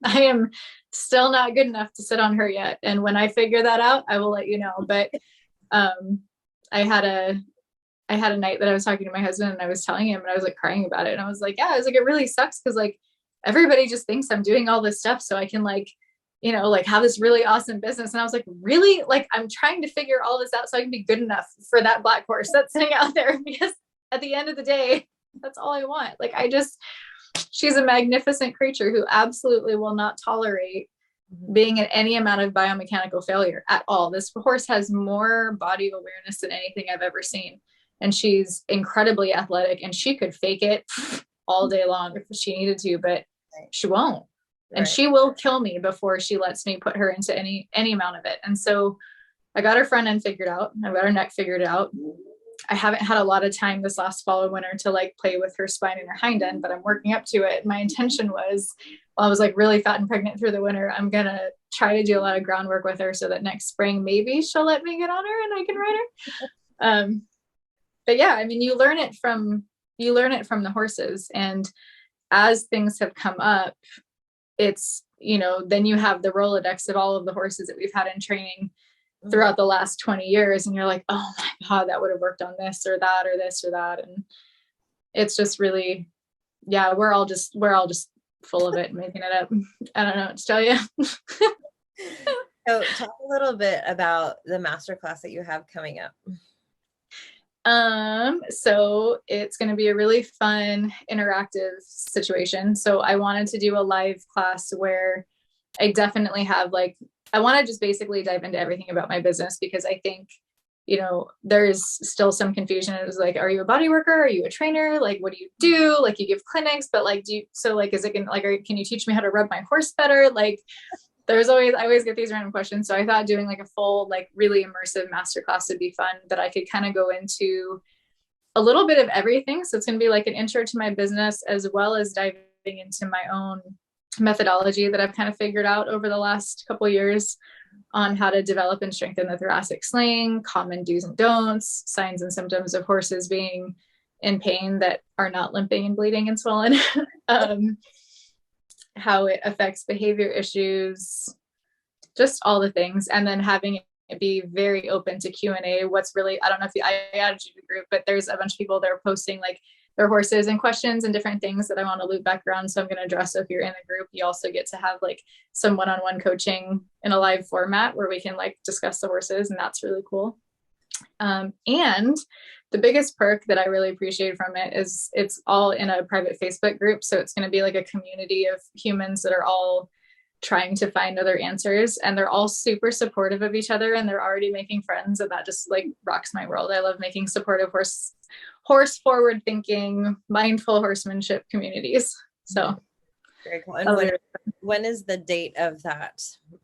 I am still not good enough to sit on her yet. And when I figure that out, I will let you know. But I had a night that I was talking to my husband and I was telling him and I was like crying about it. And I was like, it really sucks. Cause like everybody just thinks I'm doing all this stuff so I can like, like have this really awesome business. And I was like, really? Like, I'm trying to figure all this out so I can be good enough for that black horse that's sitting out there, because at the end of the day, that's all I want. Like, she's a magnificent creature who absolutely will not tolerate being in any amount of biomechanical failure at all. This horse has more body awareness than anything I've ever seen. And she's incredibly athletic and she could fake it all day long if she needed to, but she won't. And she will kill me before she lets me put her into any amount of it. And so I got her front end figured out. I got her neck figured out. I haven't had a lot of time this last fall and winter to like play with her spine and her hind end, but I'm working up to it. My intention was, while I was like really fat and pregnant through the winter, I'm going to try to do a lot of groundwork with her so that next spring, maybe she'll let me get on her and I can ride her. But yeah, I mean, you learn it from the horses. And as things have come up, it's, then you have the Rolodex of all of the horses that we've had in training throughout the last 20 years. And you're like, oh my God, that would have worked on this or that, or this or that. And it's just really, yeah, we're all just full of it, making it up. I don't know what to tell you. So talk a little bit about the masterclass that you have coming up. So it's going to be a really fun, interactive situation. So I wanted to do a live class where I definitely have like, I want to just basically dive into everything about my business, because I think, you know, there's still some confusion. It was like, are you a body worker? Are you a trainer? Like, what do you do? Like, you give clinics, but like, so like, is it going to like, can you teach me how to rub my horse better? Like, I always get these random questions. So I thought doing like a full, like really immersive masterclass would be fun, that I could kind of go into a little bit of everything. So it's going to be like an intro to my business, as well as diving into my own methodology that I've kind of figured out over the last couple of years on how to develop and strengthen the thoracic sling, common do's and don'ts, signs and symptoms of horses being in pain that are not limping and bleeding and swollen, how it affects behavior issues, just all the things. And then having it be very open to Q&A. What's really, I don't know if I added you to the group, but there's a bunch of people that are posting like their horses and questions and different things that I want to loop back around. So I'm going to address. So if you're in the group, you also get to have like some one-on-one coaching in a live format where we can like discuss the horses, and that's really cool. And the biggest perk that I really appreciate from it is it's all in a private Facebook group. So it's going to be like a community of humans that are all trying to find other answers, and they're all super supportive of each other, and they're already making friends, and that just like rocks my world. I love making supportive horse forward thinking, mindful horsemanship communities. So very cool. And when is the date of that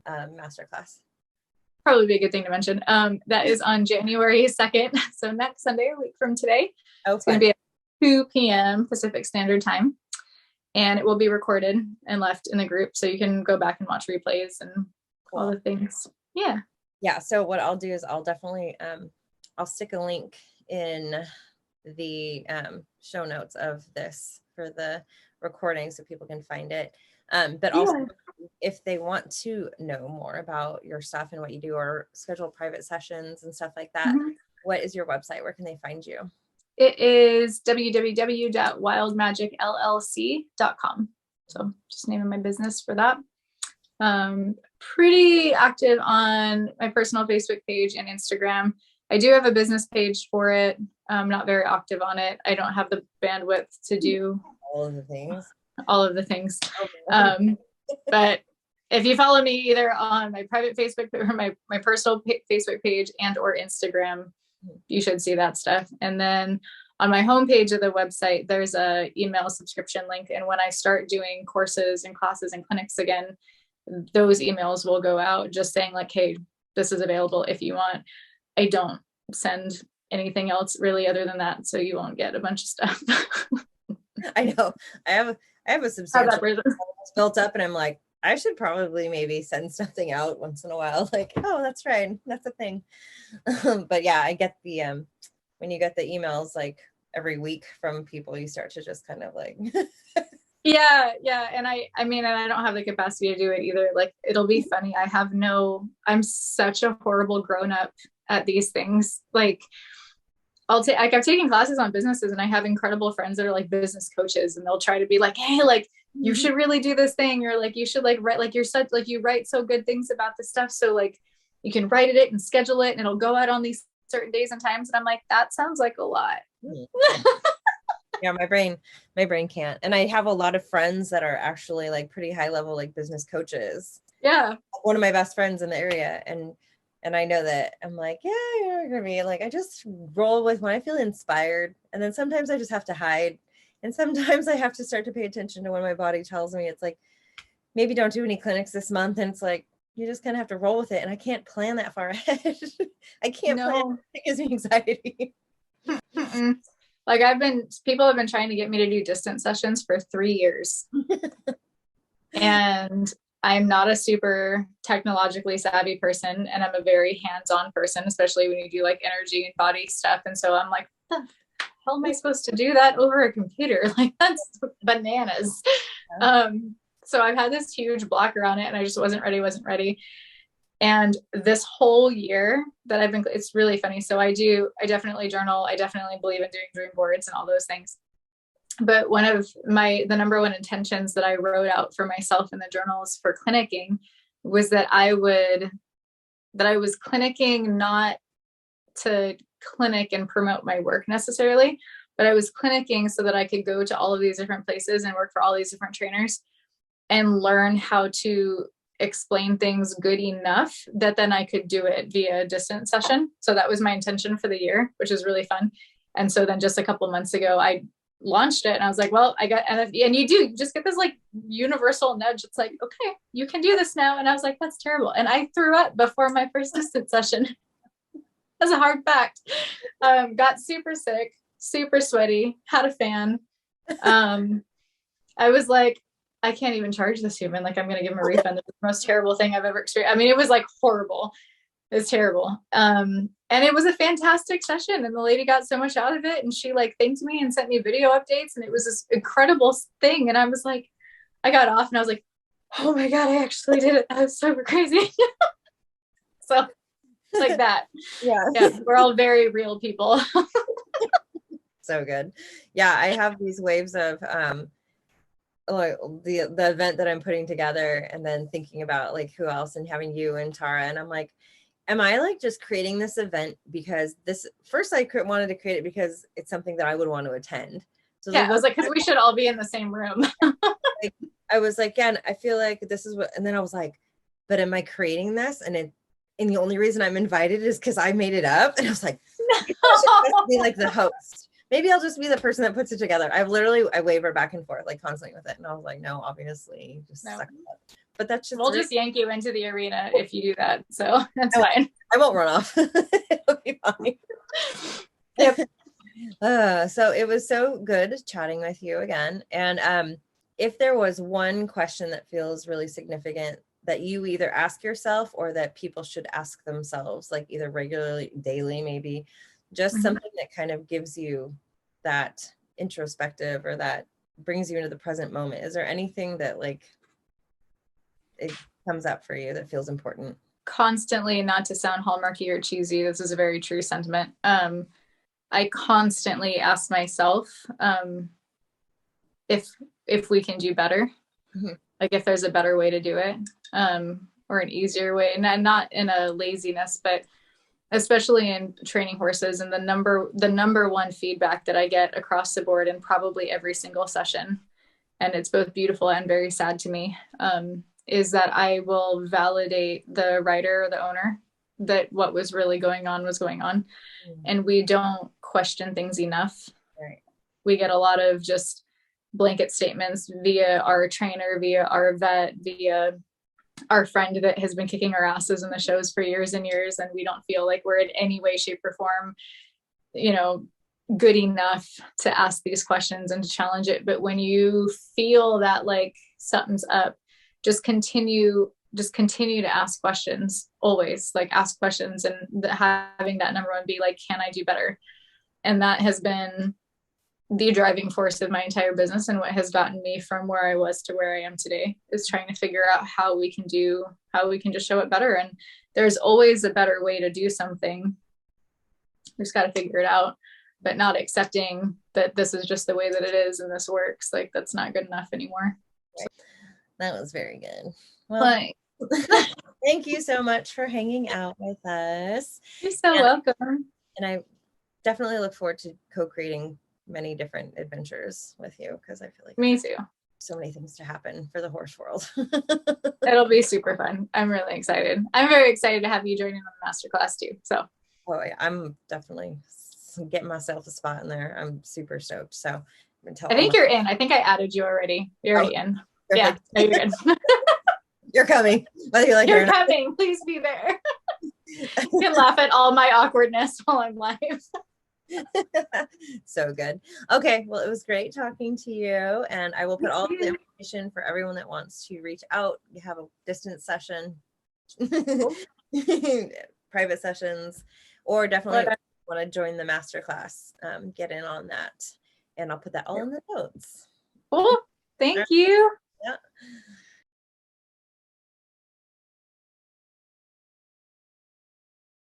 masterclass? Probably be a good thing to mention. That is on January 2nd. So next Sunday, a week from today. Oh, it's going to be at 2 p.m. Pacific Standard Time. And it will be recorded and left in the group. So you can go back and watch replays and all the things. Yeah. Yeah. So what I'll do is I'll definitely, I'll stick a link in the show notes of this for the recording so people can find it. But also if they want to know more about your stuff and what you do, or schedule private sessions and stuff like that, what is your website? Where can they find you? It is www.wildmagicllc.com. So just naming my business for that. Pretty active on my personal Facebook page and Instagram. I do have a business page for it. I'm not very active on it. I don't have the bandwidth to do all of the things. But if you follow me either on my private Facebook or my personal Facebook page and or Instagram, you should see that stuff. And then on my homepage of the website, there's a email subscription link. And when I start doing courses and classes and clinics again, those emails will go out just saying like, hey, this is available if you want. I don't send anything else really other than that. So you won't get a bunch of stuff. I know. I have a substantial built up, and I'm like, I should probably maybe send something out once in a while. Like, oh, that's right. That's a thing. But yeah, I get the, when you get the emails like every week from people, you start to just kind of like, yeah. And I mean, and I don't have the capacity to do it either. Like, it'll be funny. I'm such a horrible grown-up at these things. Like, I've taken classes on businesses, and I have incredible friends that are like business coaches, and they'll try to be like, hey, like, you should really do this thing. Or like, you should like write, like, you're such, like, you write so good things about this stuff. So like, you can write it and schedule it, and it'll go out on these certain days and times. And I'm like, that sounds like a lot. Yeah, my brain can't. And I have a lot of friends that are actually like pretty high level, like business coaches. Yeah. One of my best friends in the area. And I know that I'm like, yeah, you're going to be like, I just roll with when I feel inspired. And then sometimes I just have to hide. And sometimes I have to start to pay attention to when my body tells me it's like, maybe don't do any clinics this month. And it's like, you just kind of have to roll with it. And I can't plan that far ahead. I can't plan. It gives me anxiety. Like, people have been trying to get me to do distance sessions for 3 years. And I'm not a super technologically savvy person, and I'm a very hands-on person, especially when you do like energy and body stuff. And so I'm like, what the hell am I supposed to do that over a computer? Like, that's bananas. So I've had this huge blocker on it, and I just wasn't ready. And this whole year that it's really funny. So I definitely journal. I definitely believe in doing dream boards and all those things. But one of the number one intentions that I wrote out for myself in the journals for clinicking was that I was clinicking not to clinic and promote my work necessarily, but I was clinicking so that I could go to all of these different places and work for all these different trainers and learn how to explain things good enough that then I could do it via distance session. So that was my intention for the year, which is really fun. And so then just a couple months ago, I launched it and I was like, well, and you just get this like universal nudge. It's like, okay, you can do this now. And I was like, that's terrible. And I threw up before my first distance session. That's a hard fact. Got super sick, super sweaty, had a fan. I was like, I can't even charge this human. Like, I'm going to give him a refund. It's the most terrible thing I've ever experienced. I mean, it was like horrible. It was terrible. And it was a fantastic session. And the lady got so much out of it. And she like thanked me and sent me video updates. And it was this incredible thing. And I was like, I got off and I was like, oh my God, I actually did it. That was so crazy. So like that. Yeah. We're all very real people. So good. Yeah. I have these waves of, like the event that I'm putting together and then thinking about like who else and having you and Tara. And I'm like, am I like just creating this event because first I wanted to create it because it's something that I would want to attend. So yeah, I was like, because we should all be in the same room. Like, I was like, yeah, I feel like this is what, and then I was like, but am I creating this? And the only reason I'm invited is because I made it up. And I was like, I should be like the host. Maybe I'll just be the person that puts it together. I waver back and forth like constantly with it. And I was like, no, obviously just suck it up. But that's just, we'll just yank you into the arena if you do that. So that's fine. I won't run off. It'll be fine. Yep. So it was so good chatting with you again. And if there was one question that feels really significant that you either ask yourself or that people should ask themselves, like either regularly, daily, maybe, just something that kind of gives you that introspective or that brings you into the present moment. Is there anything that like it comes up for you that feels important? Constantly, not to sound hallmarky or cheesy, this is a very true sentiment. I constantly ask myself if we can do better, like if there's a better way to do it, or an easier way, and not in a laziness, but especially in training horses. And the number one feedback that I get across the board in probably every single session, and it's both beautiful and very sad to me, is that I will validate the rider or the owner that what was really going on was going on. And we don't question things enough. Right. We get a lot of just blanket statements via our trainer, via our vet, via our friend that has been kicking our asses in the shows for years and years. And we don't feel like we're in any way, shape, or form, good enough to ask these questions and to challenge it. But when you feel that like something's up, just continue to ask questions, always like ask questions, and having that number one be like, can I do better? And that has been the driving force of my entire business, and what has gotten me from where I was to where I am today is trying to figure out how we can just show it better. And there's always a better way to do something. We just got to figure it out, but not accepting that this is just the way that it is and this works. Like that's not good enough anymore. Right. That was very good. Well, thank you so much for hanging out with us. You're so welcome. And I definitely look forward to co-creating many different adventures with you, because I feel like me too. So many things to happen for the horse world. It'll be super fun. I'm really excited. I'm very excited to have you joining on the masterclass too. So, yeah, I'm definitely getting myself a spot in there. I'm super stoked. So I think you're in. I think I added you already. You're already in. Yeah, no, you're good. You're coming. Whether you like you're coming. Please be there. You can laugh at all my awkwardness while I'm live. So good. Okay, well, it was great talking to you, and I will put all the information for everyone that wants to reach out. You have a distance session, private sessions, or definitely want to join the masterclass, get in on that, and I'll put that all in the notes. Cool. Thank you. Yeah.